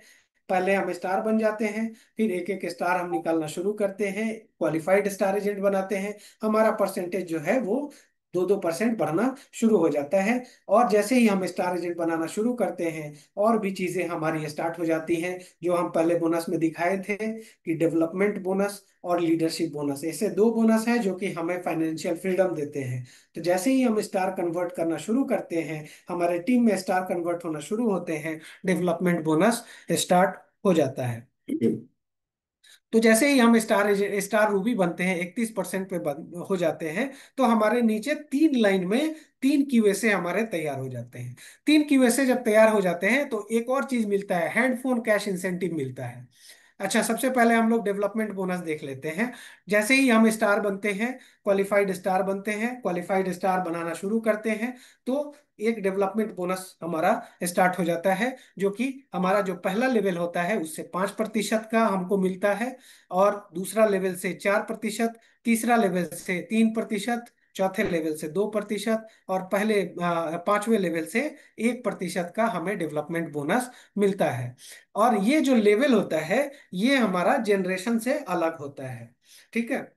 पहले हम स्टार बन जाते हैं, फिर एक एक स्टार हम निकालना शुरू करते हैं, क्वालिफाइड स्टार एजेंट बनाते हैं, हमारा परसेंटेज जो है वो 2-2% बढ़ना शुरू हो जाता है। और जैसे ही हम स्टार एजेंट बनाना शुरू करते हैं, और भी चीजें हमारी स्टार्ट हो जाती हैं, जो हम पहले बोनस में दिखाए थे कि डेवलपमेंट बोनस और लीडरशिप बोनस, ऐसे दो बोनस हैं जो कि हमें फाइनेंशियल फ्रीडम देते हैं। तो जैसे ही हम स्टार कन्वर्ट करना शुरू करते हैं, हमारे टीम में स्टार कन्वर्ट होना शुरू होते हैं, डेवलपमेंट बोनस स्टार्ट हो जाता है। तो जैसे ही हम स्टार रूबी बनते हैं, 31% पे हो जाते हैं, तो हमारे नीचे 3 लाइन में 3 क्यूएसए हमारे तैयार हो जाते हैं। 3 क्यूएसए जब तैयार हो जाते हैं तो एक और चीज मिलता है, हैंड फोन कैश इंसेंटिव मिलता है। अच्छा, सबसे पहले हम लोग डेवलपमेंट बोनस देख लेते हैं। जैसे ही हम स्टार बनते हैं, क्वालिफाइड स्टार बनते हैं, क्वालिफाइड स्टार बनाना शुरू करते हैं, तो एक डेवलपमेंट बोनस हमारा स्टार्ट हो जाता है, जो कि हमारा जो पहला लेवल होता है उससे 5% का हमको मिलता है, और दूसरा लेवल से 4%, तीसरा लेवल से 3%, चौथे लेवल से 2%, और पांचवें लेवल से 1% का हमें डेवलपमेंट बोनस मिलता है। और ये जो लेवल होता है, ये हमारा जनरेशन से अलग होता है। ठीक है।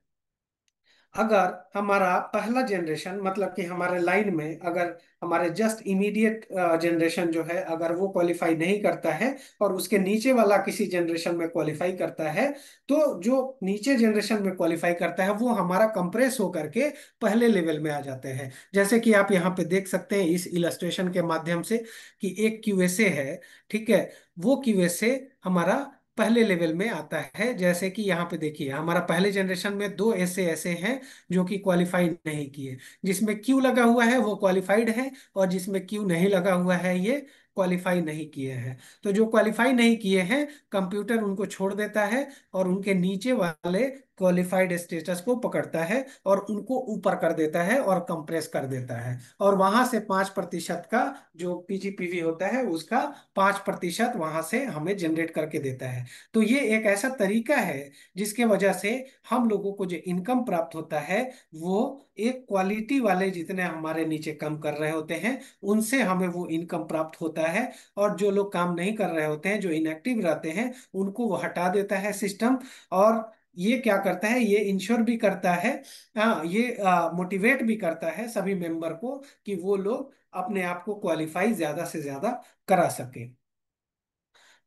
अगर हमारा पहला जनरेशन, मतलब कि हमारे लाइन में अगर हमारे जस्ट इमीडिएट जनरेशन जो है, अगर वो क्वालिफाई नहीं करता है और उसके नीचे वाला किसी जनरेशन में क्वालिफाई करता है, तो जो नीचे जनरेशन में क्वालिफाई करता है वो हमारा कंप्रेस होकर के पहले लेवल में आ जाते हैं। जैसे कि आप यहाँ पे देख सकते हैं इस इलस्ट्रेशन के माध्यम से कि एक क्यूएसए है। ठीक है। वो क्यूएसए हमारा पहले लेवल में आता है। जैसे कि यहाँ पे देखिए, हमारा पहले जनरेशन में 2 ऐसे ऐसे हैं जो कि क्वालिफाई नहीं किए। जिसमें क्यू लगा हुआ है वो क्वालिफाइड है, और जिसमें क्यू नहीं लगा हुआ है ये क्वालिफाई नहीं किए हैं। तो जो क्वालिफाई नहीं किए हैं, कंप्यूटर उनको छोड़ देता है और उनके नीचे वाले क्वालिफाइड स्टेटस को पकड़ता है और उनको ऊपर कर देता है और कंप्रेस कर देता है, और वहां से 5% का जो पीजीपीवी होता है उसका 5% वहां से हमें जनरेट करके देता है। तो ये एक ऐसा तरीका है जिसके वजह से हम लोगों को जो इनकम प्राप्त होता है वो एक क्वालिटी वाले जितने हमारे नीचे काम कर रहे होते हैं उनसे हमें वो इनकम प्राप्त होता है। और जो लोग काम नहीं कर रहे होते हैं, जो इनएक्टिव रहते हैं, उनको वो हटा देता है सिस्टम। और ये क्या करता है, ये इंश्योर भी करता है, हाँ, ये मोटिवेट भी करता है सभी मेंबर को कि वो लोग अपने आप को क्वालिफाई ज्यादा से ज्यादा करा सके।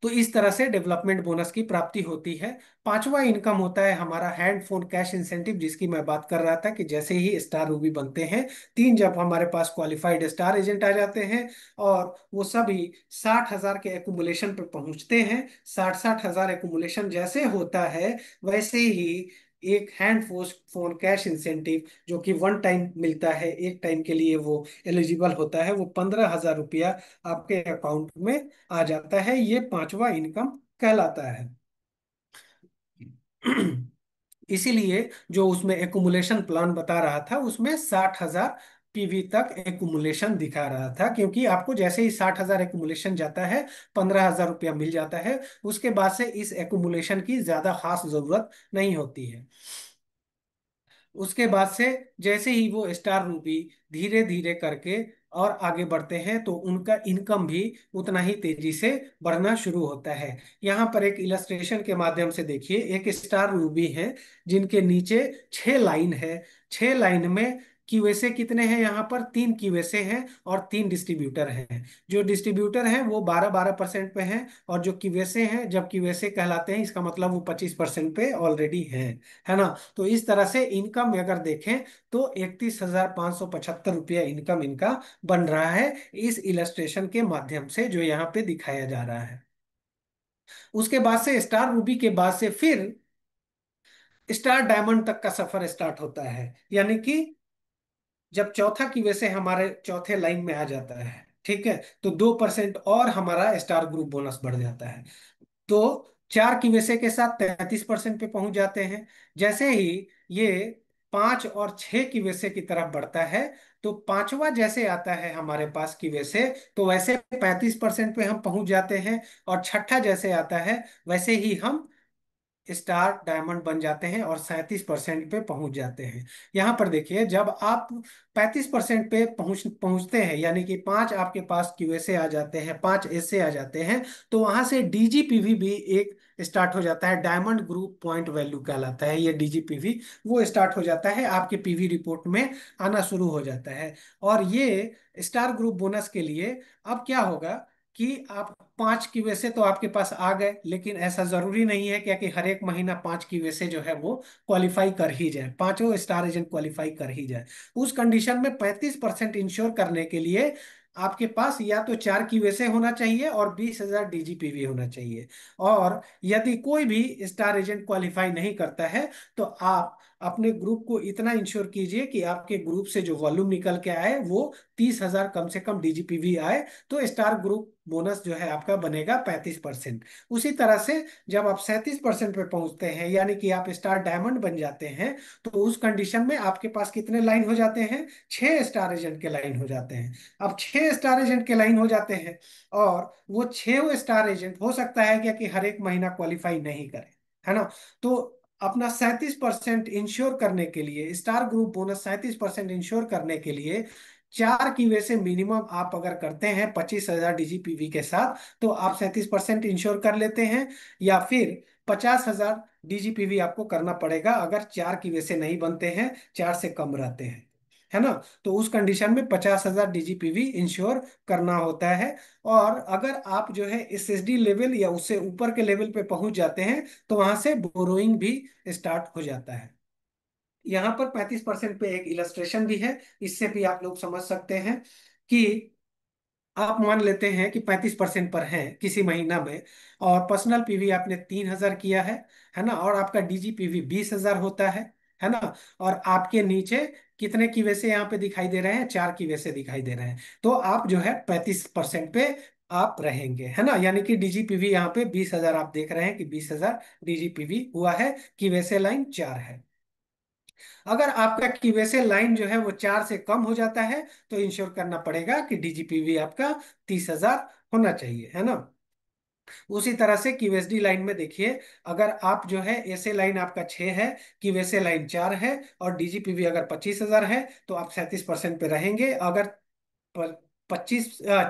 तो इस तरह से डेवलपमेंट बोनस की प्राप्ति होती है। पांचवा इनकम होता है हमारा हैंड फोन कैश इंसेंटिव, जिसकी मैं बात कर रहा था कि जैसे ही स्टार रूबी बनते हैं, 3 जब हमारे पास क्वालिफाइड स्टार एजेंट आ जाते हैं और वो सभी 60,000 के एकुमुलेशन पे पहुंचते हैं, 60,000 एकुमुलेशन जैसे होता है वैसे ही एक हैंड फोन कैश इंसेंटिव जो कि वन टाइम मिलता है, एक टाइम के लिए वो एलिजिबल होता है, वो 15,000 रुपया आपके अकाउंट में आ जाता है। ये पांचवा इनकम कहलाता है। इसीलिए जो उसमें एकुमुलेशन प्लान बता रहा था उसमें 60,000 पीवी तक एकुमुलेशन दिखा रहा था, क्योंकि आपको जैसे ही 60,000 एकुमुलेशन जाता है, 15,000 रुपया मिल जाता है। उसके बाद से इस एकुमुलेशन की ज्यादा खास जरूरत नहीं होती है। उसके बाद से जैसे ही वो स्टार रूबी धीरे धीरे करके और आगे बढ़ते हैं, तो उनका इनकम भी उतना ही तेजी से बढ़ना शुरू होता है। यहाँ पर एक इलस्ट्रेशन के माध्यम से देखिए, एक स्टार रूबी है जिनके नीचे 6 लाइन है। 6 लाइन में क्यूएसए कितने हैं, यहाँ पर 3 क्यूएसए हैं और 3 डिस्ट्रीब्यूटर हैं। जो डिस्ट्रीब्यूटर हैं वो 12-12% पे हैं, और जो क्यूएसए हैं, जब क्यूएसए कहलाते हैं इसका मतलब वो 25% पे ऑलरेडी हैं, है ना। तो इस तरह से इनकम में अगर देखें तो 31,575 रुपया इनकम इनका बन रहा है इस इलस्ट्रेशन के माध्यम से जो यहाँ पे दिखाया जा रहा है। उसके बाद से स्टार रूबी के बाद से फिर स्टार डायमंड तक का सफर स्टार्ट होता है, यानी कि जब चौथा की वैसे हमारे चौथे लाइन में आ जाता है, ठीक है, तो 2% और हमारा स्टार ग्रुप बोनस बढ़ जाता है। तो 4 की वजह के साथ 33% पे पहुंच जाते हैं। जैसे ही ये 5 और 6 की वजह की तरफ बढ़ता है, तो पांचवा जैसे आता है हमारे पास की वजह से, तो वैसे 35% पे हम पहुंच जाते हैं। और छठा जैसे आता है वैसे ही हम स्टार डायमंड बन जाते हैं और 37% पे पहुंच जाते हैं। यहां पर देखिए, जब आप 35% पे पहुंचते हैं, यानी कि 5 आपके पास क्यूएसए आ जाते हैं, 5 एसए आ जाते हैं, तो वहां से डीजीपीवी भी एक स्टार्ट हो जाता है। डायमंड ग्रुप पॉइंट वैल्यू कहलाता है ये डीजीपीवी, वो स्टार्ट हो जाता है, आपके पीवी रिपोर्ट में आना शुरू हो जाता है। और ये स्टार ग्रुप बोनस के लिए अब क्या होगा कि आप 5 की वजह तो आपके पास आ गए, लेकिन ऐसा जरूरी नहीं है कि हर एक महीना 5 की वजह जो है वो क्वालिफाई कर ही जाए, पांचों स्टार एजेंट क्वालिफाई कर ही जाए। उस कंडीशन में 35% इंश्योर करने के लिए आपके पास या तो 4 QSA होना चाहिए और 20,000 DGPV होना चाहिए। और यदि कोई भी स्टार एजेंट क्वालिफाई नहीं करता है तो आप अपने ग्रुप को इतना इंश्योर कीजिए कि आपके ग्रुप से जो वॉल्यूम निकल के आए वो 30,000 कम से कम DGPV आए, तो स्टार ग्रुप बोनस जो है आपका बनेगा 35%। उसी तरह से जब आप 37% पे पहुंचते हैं, यानी कि आप स्टार डायमंड बन जाते हैं, तो उस कंडीशन में आपके पास कितने लाइन हो जाते हैं? 6 स्टार एजेंट के लाइन हो जाते हैं। अब 6 स्टार एजेंट के लाइन हो जाते हैं, और वो 6 स्टार एजेंट हो सकता है क्या कि हर एक महीना क्वालिफाई नहीं करे, है ना? तो अपना 37% इंश्योर करने के लिए, स्टार ग्रुप बोनस 37% इंश्योर करने के लिए, 4 QA से मिनिमम आप अगर करते हैं 25,000 DGPV के साथ, तो आप 37% इंश्योर कर लेते हैं। या फिर 50,000 DGPV आपको करना पड़ेगा अगर 4 QA नहीं बनते हैं, 4 से कम रहते हैं, है ना? तो उस कंडीशन में 50,000 DGPV इंश्योर करना होता है। और अगर आप जो है SSD लेवल या उससे ऊपर के लेवल पे पहुंच जाते हैं, तो वहां से बोरोइंग भी स्टार्ट हो जाता है। यहाँ पर 35% पे एक इलस्ट्रेशन भी है, इससे भी आप लोग समझ सकते हैं कि आप मान लेते हैं कि 35% पर है किसी महीना में, और पर्सनल पीवी आपने 3,000 किया है ना? और आपका DGPV 20,000 होता है ना? और आपके नीचे कितने की वैसे यहाँ पे दिखाई दे रहे हैं? 4 की वैसे दिखाई दे रहे हैं। तो आप जो है 35% पे आप रहेंगे, है ना? यानी कि DGPV यहाँ पे 20,000 आप देख रहे हैं कि 20,000 DGPV हुआ है, कि वैसे लाइन 4 है। अगर आपका क्यूएसए लाइन जो है वो 4 से कम हो जाता है, तो इंश्योर करना पड़ेगा कि DGPV आपका 30,000 होना चाहिए, है ना? उसी तरह से क्यूएसडी लाइन में देखिए, अगर आप जो है ऐसे लाइन आपका 6 है, क्यूएसए लाइन 4 है, और DGPV अगर 25,000 है, तो आप 37% पे रहेंगे। अगर पर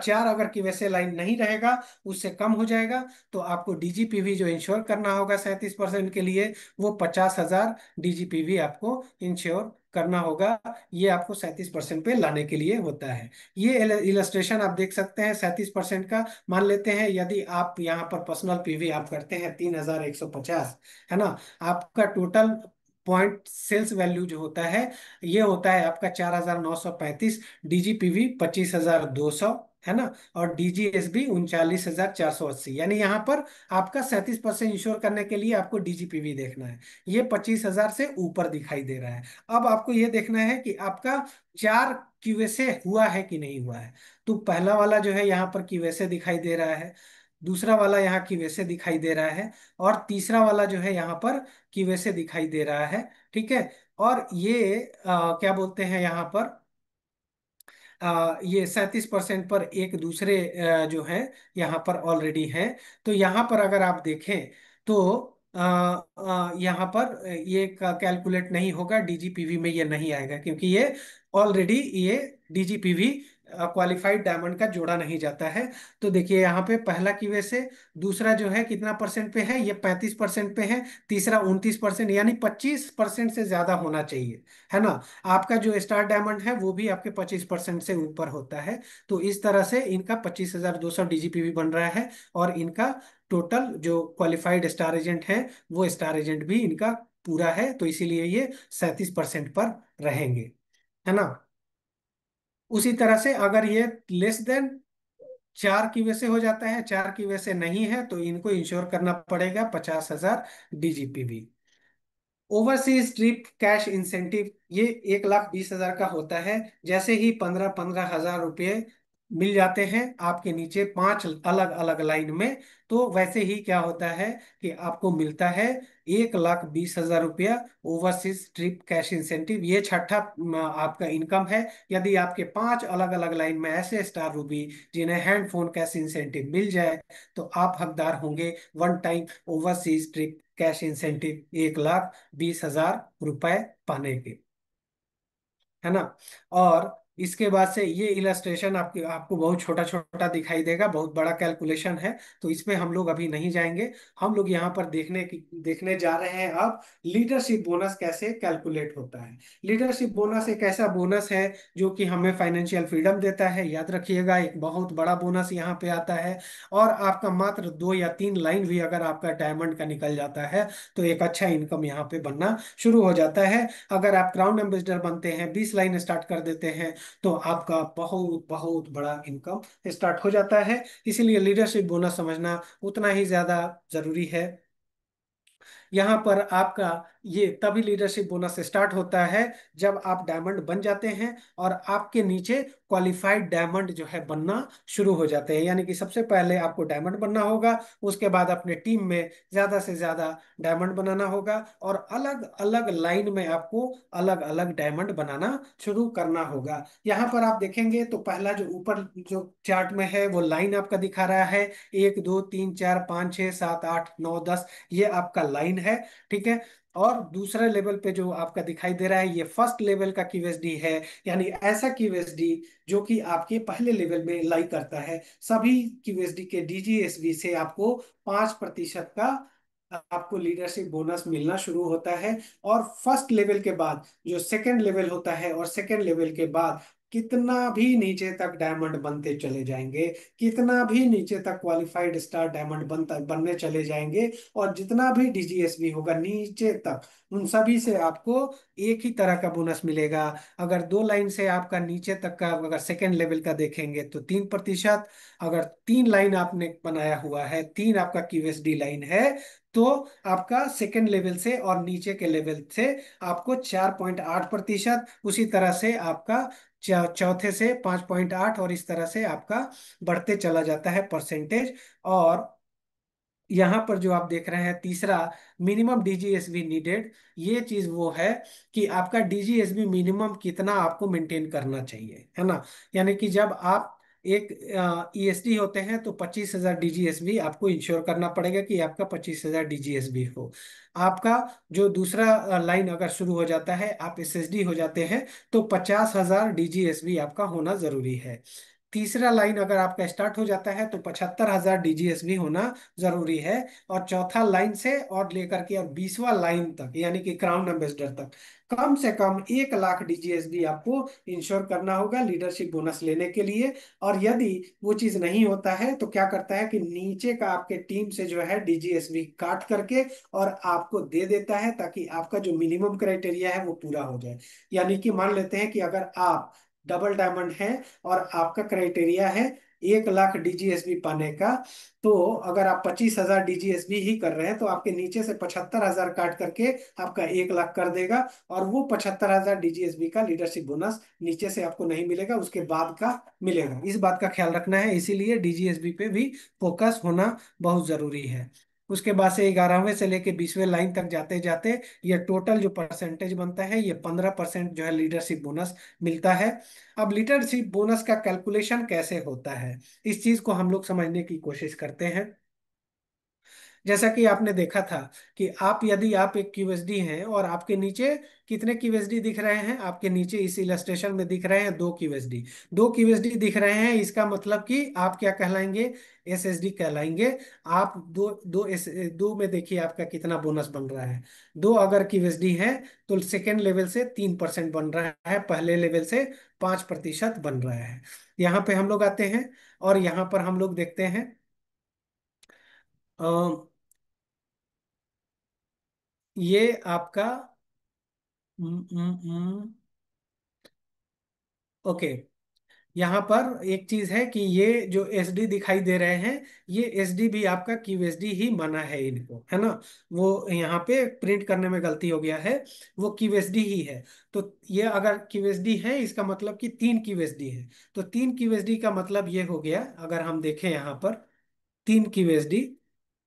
4 अगर की वैसे लाइन नहीं रहेगा, उससे कम हो जाएगा, तो आपको DGPV जो इंश्योर करना होगा 37% के लिए, वो 50,000 DGPV आपको इंश्योर करना होगा। ये आपको 37% पे लाने के लिए होता है। ये इलस्ट्रेशन आप देख सकते हैं 37% का। मान लेते हैं यदि आप यहाँ पर पर्सनल पीवी आप करते हैं 3,150, है ना? आपका टोटल पॉइंट सेल्स वैल्यू जो होता है, ये होता है आपका 4,935। DGPV 25,200, है ना? और DGSB 39,480। यानी यहाँ पर आपका 37% इंश्योर करने के लिए आपको DGPV देखना है, ये 25,000 से ऊपर दिखाई दे रहा है। अब आपको ये देखना है कि आपका 4 QSA हुआ है कि नहीं हुआ है। तो पहला वाला जो है यहाँ पर QSA दिखाई दे रहा है, दूसरा वाला यहाँ QSA दिखाई दे रहा है, और तीसरा वाला जो है यहाँ पर QSA दिखाई दे रहा है। ठीक है? और ये क्या बोलते हैं यहाँ पर, ये 37% पर एक दूसरे जो है यहाँ पर ऑलरेडी है। तो यहाँ पर अगर आप देखें तो यहाँ पर ये कैलकुलेट नहीं होगा, DGPV में ये नहीं आएगा, क्योंकि ये ऑलरेडी ये DGPV क्वालिफाइड डायमंड का जोड़ा नहीं जाता है। तो देखिए यहाँ पे पहला की वजह से, दूसरा जो है कितना परसेंट पे है? ये 35% पे है। तीसरा 29%, यानी 25% से ज्यादा होना चाहिए, है ना? आपका जो स्टार डायमंड है वो भी आपके 25% से ऊपर होता है। तो इस तरह से इनका 25,200 DGPV बन रहा है, और इनका टोटल जो क्वालिफाइड स्टार एजेंट है, वो स्टार एजेंट भी इनका पूरा है, तो इसीलिए ये 37% पर रहेंगे, है ना? उसी तरह से अगर ये लेस देन 4 की वजह से हो जाता है, 4 की वजह से नहीं है, तो इनको इंश्योर करना पड़ेगा 50,000 DGPV। Overseas trip cash incentive, ये 1,20,000 का होता है। जैसे ही 15,000 मिल जाते हैं आपके नीचे 5 अलग अलग लाइन में, तो वैसे ही क्या होता है कि आपको मिलता है 1,20,000 ओवरसीज ट्रिप कैश इंसेंटिव। ये छठा आपका इनकम है। यदि आपके 5 अलग अलग लाइन में ऐसे स्टार रूबी जिन्हें हैंड फोन कैश इंसेंटिव मिल जाए, तो आप हकदार होंगे one time overseas trip cash incentive 1,20,000 पाने के, है ना? और इसके बाद से ये इलस्ट्रेशन आपके आपको बहुत छोटा छोटा दिखाई देगा, बहुत बड़ा कैलकुलेशन है, तो इसमें हम लोग अभी नहीं जाएंगे। हम लोग यहाँ पर देखने जा रहे हैं अब लीडरशिप बोनस कैसे कैलकुलेट होता है। लीडरशिप बोनस एक ऐसा बोनस है जो कि हमें फाइनेंशियल फ्रीडम देता है। याद रखिएगा, एक बहुत बड़ा बोनस यहाँ पे आता है। और आपका मात्र 2 या 3 लाइन भी अगर आपका डायमंड का निकल जाता है, तो एक अच्छा इनकम यहाँ पे बनना शुरू हो जाता है। अगर आप क्राउन एम्बेसडर बनते हैं, 20 लाइन स्टार्ट कर देते हैं, तो आपका बहुत बहुत बड़ा इनकम स्टार्ट हो जाता है। इसीलिए लीडरशिप बोनस समझना उतना ही ज्यादा जरूरी है। यहाँ पर आपका ये तभी लीडरशिप बोनस स्टार्ट होता है जब आप डायमंड बन जाते हैं और आपके नीचे क्वालिफाइड डायमंड जो है बनना शुरू हो जाते हैं। यानी कि सबसे पहले आपको डायमंड बनना होगा, उसके बाद अपने टीम में ज्यादा से ज्यादा डायमंड बनाना होगा और अलग अलग लाइन में आपको अलग अलग डायमंड बनाना शुरू करना होगा। यहाँ पर आप देखेंगे तो पहला जो ऊपर जो चार्ट में है वो लाइन आपका दिखा रहा है, 1 2 3 4 5 6 7 8 9 10, ये आपका लाइन है। ठीक है। और दूसरे लेवल पे जो आपका दिखाई दे रहा है ये फर्स्ट लेवल का क्यूएसडी है, यानी ऐसा क्यूएसडी जो कि आपके पहले लेवल में लाई करता है। सभी क्यूएसडी के डीजीएसबी से आपको 5% का आपको लीडरशिप बोनस मिलना शुरू होता है। और फर्स्ट लेवल के बाद जो सेकंड लेवल होता है, और सेकंड लेवल के बाद कितना भी नीचे तक डायमंड बनते चले जाएंगे, कितना भी नीचे तक क्वालिफाइड स्टार डायमंड बनने चले जाएंगे, और जितना भी डीजीएसबी होगा नीचे तक, उन सभी से आपको एक ही तरह का बोनस मिलेगा। अगर 2 लाइन से आपका नीचे तक का अगर सेकेंड लेवल का देखेंगे तो 3%, अगर 3 लाइन आपने बनाया हुआ है, 3 आपका क्यूएसडी लाइन है, तो आपका सेकेंड लेवल से और नीचे के लेवल से आपको 4.8%, उसी तरह से आपका चौथे से 5.8, और इस तरह से आपका बढ़ते चला जाता है परसेंटेज। और यहाँ पर जो आप देख रहे हैं तीसरा, मिनिमम डीजीएसबी नीडेड, ये चीज वो है कि आपका डीजीएसबी मिनिमम कितना आपको मेंटेन करना चाहिए, है ना। यानी कि जब आप एक ईएसडी होते हैं तो 25,000 डीजीएसबी आपको इंश्योर करना पड़ेगा कि आपका 25,000 डीजीएसबी हो। आपका जो दूसरा लाइन अगर शुरू हो जाता है, आप एसएसडी हो जाते हैं, तो 50,000 डीजीएसबी आपका होना जरूरी है। तीसरा लाइन अगर आपका स्टार्ट हो जाता है तो 75,000 डीजीएसबी होना जरूरी है। और चौथा लाइन से और लेकर के और 20वां लाइन तक, यानी कि क्राउन एम्बेसडर तक, कम से कम 1 लाख डीजीएसबी आपको इंश्योर करना होगा लीडरशिप बोनस लेने के लिए। और यदि वो चीज नहीं होता है तो क्या करता है कि नीचे का आपके टीम से जो है डीजीएसबी काट करके और आपको दे देता है, ताकि आपका जो मिनिमम क्राइटेरिया है वो पूरा हो जाए। यानी कि मान लेते हैं कि अगर आप डबल डायमंड है और आपका क्राइटेरिया है 1 लाख डीजीएसबी पाने का, तो अगर आप 25,000 डीजीएसबी ही कर रहे हैं तो आपके नीचे से 75,000 काट करके आपका 1 लाख कर देगा। और वो 75,000 डीजीएसबी का लीडरशिप बोनस नीचे से आपको नहीं मिलेगा, उसके बाद का मिलेगा। इस बात का ख्याल रखना है, इसीलिए डीजीएसबी पे भी फोकस होना बहुत जरूरी है। उसके बाद से 11वें से लेके 20वें लाइन तक जाते जाते ये टोटल जो परसेंटेज बनता है, ये 15% जो है लीडरशिप बोनस मिलता है। अब लीडरशिप बोनस का कैलकुलेशन कैसे होता है, इस चीज को हम लोग समझने की कोशिश करते हैं। जैसा कि आपने देखा था कि आप यदि आप एक क्यूएसडी हैं और आपके नीचे कितने क्यूएसडी दिख रहे हैं, आपके नीचे इस इलस्ट्रेशन में दिख रहे हैं 2 क्यूएसडी। 2 क्यूएसडी दिख रहे हैं, इसका मतलब कि आप क्या कहलाएंगे, एसएसडी कहलाएंगे। आप दो दो एस दो में देखिए आपका कितना बोनस बन रहा है। 2 अगर क्यूएसडी है तो सेकेंड लेवल से 3% बन रहा है, पहले लेवल से 5% बन रहा है। यहाँ पे हम लोग आते हैं और यहाँ पर हम लोग देखते हैं अ, ये आपका ओके, यहाँ पर एक चीज है कि ये जो एसडी दिखाई दे रहे हैं, ये एसडी भी आपका क्यूएसडी ही माना है इनको, है ना। वो यहाँ पे प्रिंट करने में गलती हो गया है, वो क्यूएसडी ही है। तो ये अगर क्यूएसडी है इसका मतलब कि 3 क्यूएसडी है। तो 3 क्यूएसडी का मतलब ये हो गया, अगर हम देखें यहाँ पर 3 क्यूएसडी,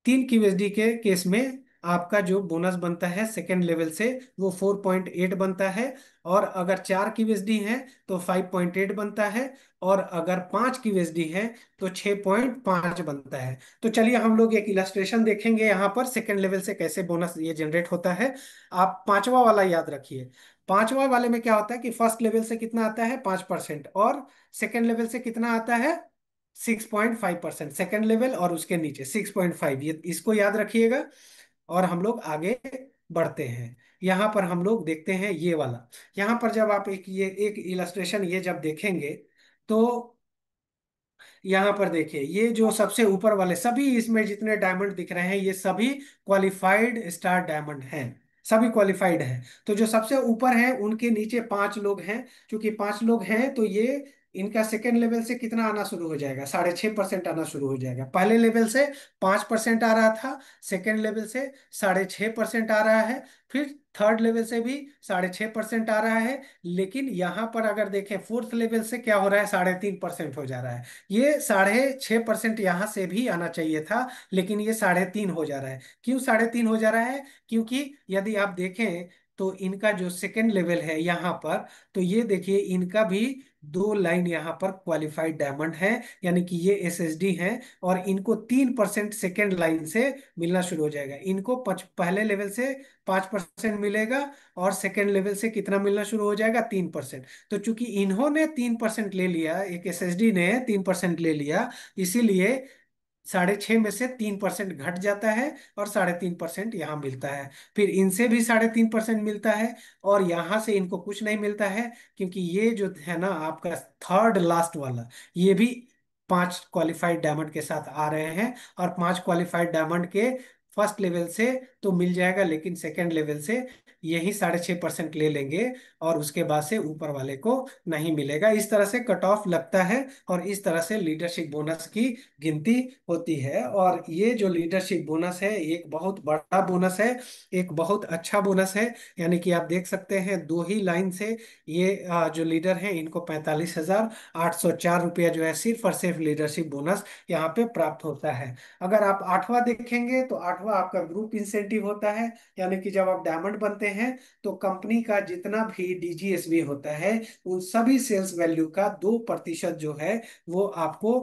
3 क्यूएसडी के केस में आपका जो बोनस बनता है सेकेंड लेवल से वो 4.8 बनता है। और अगर 4 क्यूएसडी है तो 5.8 बनता है। और अगर 5 क्यूएसडी है तो 6.5 बनता है। तो चलिए हम लोग एक इलस्ट्रेशन देखेंगे यहाँ पर सेकेंड लेवल से कैसे बोनस ये जनरेट होता है। आप पांचवा वाला याद रखिए। पांचवा वाले में क्या होता है कि फर्स्ट लेवल से कितना आता है 5%, और सेकेंड लेवल से कितना आता है 6.5%, सेकेंड लेवल और उसके नीचे 6.5, ये इसको याद रखिएगा। और हम लोग आगे बढ़ते हैं। यहाँ पर हम लोग देखते हैं ये वाला। यहाँ पर जब आप एक इलस्ट्रेशन ये जब देखेंगे तो यहाँ पर देखिए ये जो सबसे ऊपर वाले सभी इसमें जितने डायमंड दिख रहे हैं ये सभी क्वालिफाइड स्टार डायमंड हैं। सभी क्वालिफाइड हैं। तो जो सबसे ऊपर हैं उनके नीचे 5 लोग हैं। क्योंकि 5 लोग हैं तो ये इनका सेकेंड लेवल से कितना आना शुरू हो जाएगा, 6.5% आना शुरू हो जाएगा। पहले लेवल से 5% आ रहा था, सेकेंड लेवल से 6.5% आ रहा है, फिर थर्ड लेवल से भी 6.5% आ रहा है। लेकिन यहाँ पर अगर देखें फोर्थ लेवल से क्या हो रहा है, 3.5% हो जा रहा है। ये 6.5% यहाँ से भी आना चाहिए था, लेकिन ये 3.5 हो जा रहा है। क्यों 3.5 हो जा रहा है? क्योंकि यदि आप देखें तो इनका जो सेकेंड लेवल है यहाँ पर, तो ये देखिए इनका भी 2 लाइन यहाँ पर क्वालिफाइड डायमंड है, यानी कि ये एसएसडी है। और इनको 3% सेकेंड लाइन से मिलना शुरू हो जाएगा। इनको पहले लेवल से 5% मिलेगा, और सेकेंड लेवल से कितना मिलना शुरू हो जाएगा, 3%। तो चूंकि इन्होंने 3% ले लिया, एक एसएसडी ने 3% ले लिया, इसीलिए 6.5 में से 3% घट जाता है, और 3.5% यहाँ मिलता है। फिर इनसे भी 3.5% मिलता है, और यहाँ से इनको कुछ नहीं मिलता है। क्योंकि ये जो है ना आपका थर्ड लास्ट वाला, ये भी 5 क्वालिफाइड डायमंड के साथ आ रहे हैं। और 5 क्वालिफाइड डायमंड के फर्स्ट लेवल से तो मिल जाएगा, लेकिन सेकेंड लेवल से यही 6.5% ले लेंगे, और उसके बाद से ऊपर वाले को नहीं मिलेगा। इस तरह से कट ऑफ लगता है, और इस तरह से लीडरशिप बोनस की गिनती होती है। और ये जो लीडरशिप बोनस है एक बहुत बड़ा बोनस है, एक बहुत अच्छा बोनस है। यानी कि आप देख सकते हैं 2 ही लाइन से ये जो लीडर हैं इनको 45,804 रुपया जो है सिर्फ और सिर्फ लीडरशिप बोनस यहाँ पे प्राप्त होता है। अगर आप 8वां देखेंगे तो 8वां आपका ग्रुप इंसेंटिव होता है। यानी कि जब आप डायमंड बनते हैं तो कंपनी का जितना भी डीजीएसबी होता है उन सभी सेल्स वैल्यू का 2% जो है वो आपको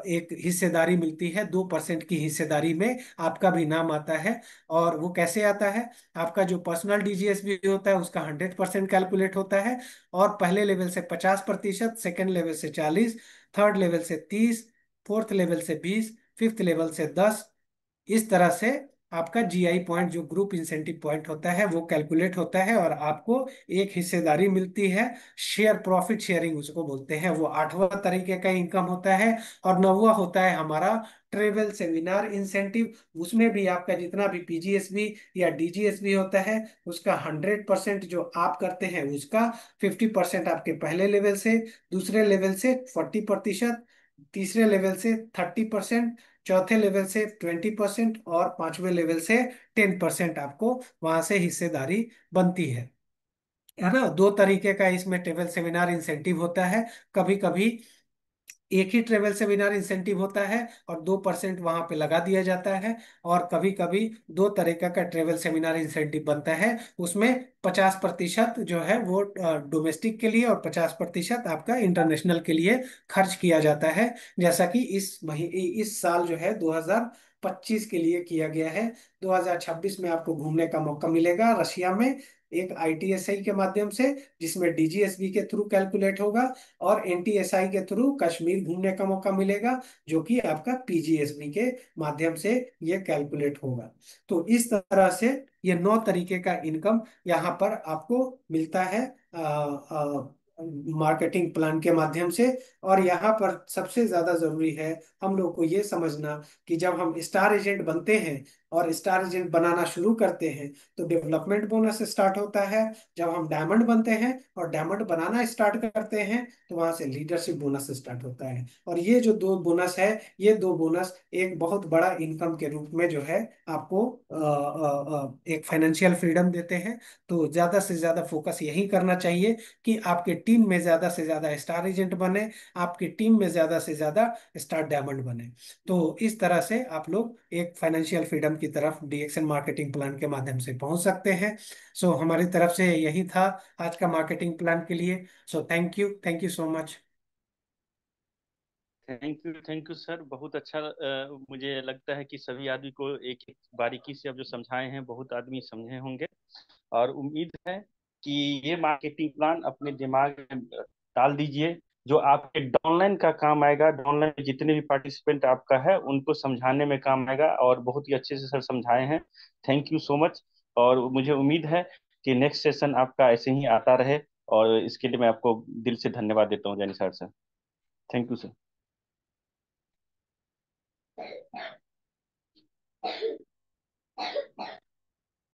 एक हिस्सेदारी मिलती है। 2% की हिस्सेदारी में आपका भी नाम आता है। और वो कैसे आता है? आपका जो पर्सनल डीजीएसबी होता है उसका 100% कैलकुलेट होता है। और पहले लेवल से 50%, सेकेंड लेवल से 40, थर्ड लेवल से 30, फोर्थ लेवल से 20, फिफ्थ लेवल से 10। इस तरह से आपका जीआई पॉइंट जो ग्रुप इंसेंटिव पॉइंट होता है वो कैलकुलेट होता है, और आपको एक हिस्सेदारी मिलती है। शेयर प्रॉफिट शेयरिंग उसको बोलते हैं, वो 8वां तरीके का इनकम होता है। और 9वां होता है हमारा ट्रेवल सेमिनार इंसेंटिव। उसमें भी आपका जितना भी पीजीएसबी या डीजीएसबी होता है उसका 100% जो आप करते हैं उसका 50% आपके पहले लेवल से, दूसरे लेवल से 40%, तीसरे लेवल से 30%, चौथे लेवल से 20%, और 5वें लेवल से 10% आपको वहां से हिस्सेदारी बनती है ना। 2 तरीके का इसमें ट्रेवल सेमिनार इंसेंटिव होता है। कभी कभी एक ही ट्रेवल सेमिनार इंसेंटिव होता है और 2% वहां पे लगा दिया जाता है। और कभी कभी 2 तरीका का ट्रेवल सेमिनार इंसेंटिव बनता है। उसमें 50% जो है वो डोमेस्टिक के लिए, और 50% आपका इंटरनेशनल के लिए खर्च किया जाता है। जैसा कि इस साल जो है 2025 के लिए किया गया है। 2026 में आपको घूमने का मौका मिलेगा रशिया में, एक आईटीएसआई के माध्यम से, जिसमें डीजीएसबी के थ्रू कैलकुलेट होगा। और एनटीएसआई के थ्रू कश्मीर घूमने का मौका मिलेगा, जो कि आपका पीजीएसबी के माध्यम से ये कैलकुलेट होगा। तो इस तरह से ये 9 तरीके का इनकम यहाँ पर आपको मिलता है मार्केटिंग प्लान के माध्यम से। और यहाँ पर सबसे ज्यादा जरूरी है हम लोग को ये समझना कि जब हम स्टार एजेंट बनते हैं और स्टार एजेंट बनाना शुरू करते हैं तो डेवलपमेंट बोनस स्टार्ट होता है। जब हम डायमंड बनते हैं और डायमंड बनाना स्टार्ट करते हैं तो वहां से लीडरशिप बोनस स्टार्ट होता है। और ये जो 2 बोनस है, ये 2 बोनस एक बहुत बड़ा इनकम के रूप में जो है आपको एक फाइनेंशियल फ्रीडम देते हैं। तो ज्यादा से ज्यादा फोकस यही करना चाहिए कि आपके टीम में ज्यादा से ज्यादा स्टार एजेंट बने, आपकी टीम में ज्यादा से ज्यादा स्टार डायमंड बने। तो इस तरह से आप लोग एक फाइनेंशियल फ्रीडम की तरफ डीएक्सन मार्केटिंग प्लान के माध्यम से पहुंच सकते हैं। सो हमारी तरफ से यही था आज का मार्केटिंग प्लान के लिए। So thank you so much. Thank you sir, बहुत अच्छा। मुझे लगता है कि सभी आदमी को एक एक बारीकी से अब जो समझाए हैं बहुत आदमी समझे होंगे। और उम्मीद है कि ये मार्केटिंग प्लान अपने दिमाग में डाल दीजिए, जो आपके डाउनलाइन का काम आएगा। डाउनलाइन में जितने भी पार्टिसिपेंट आपका है उनको समझाने में काम आएगा, और बहुत ही अच्छे से सर समझाए हैं। Thank you so much. और मुझे उम्मीद है कि नेक्स्ट सेशन आपका ऐसे ही आता रहे, और इसके लिए मैं आपको दिल से धन्यवाद देता हूँ, जैनी सर। Thank you sir.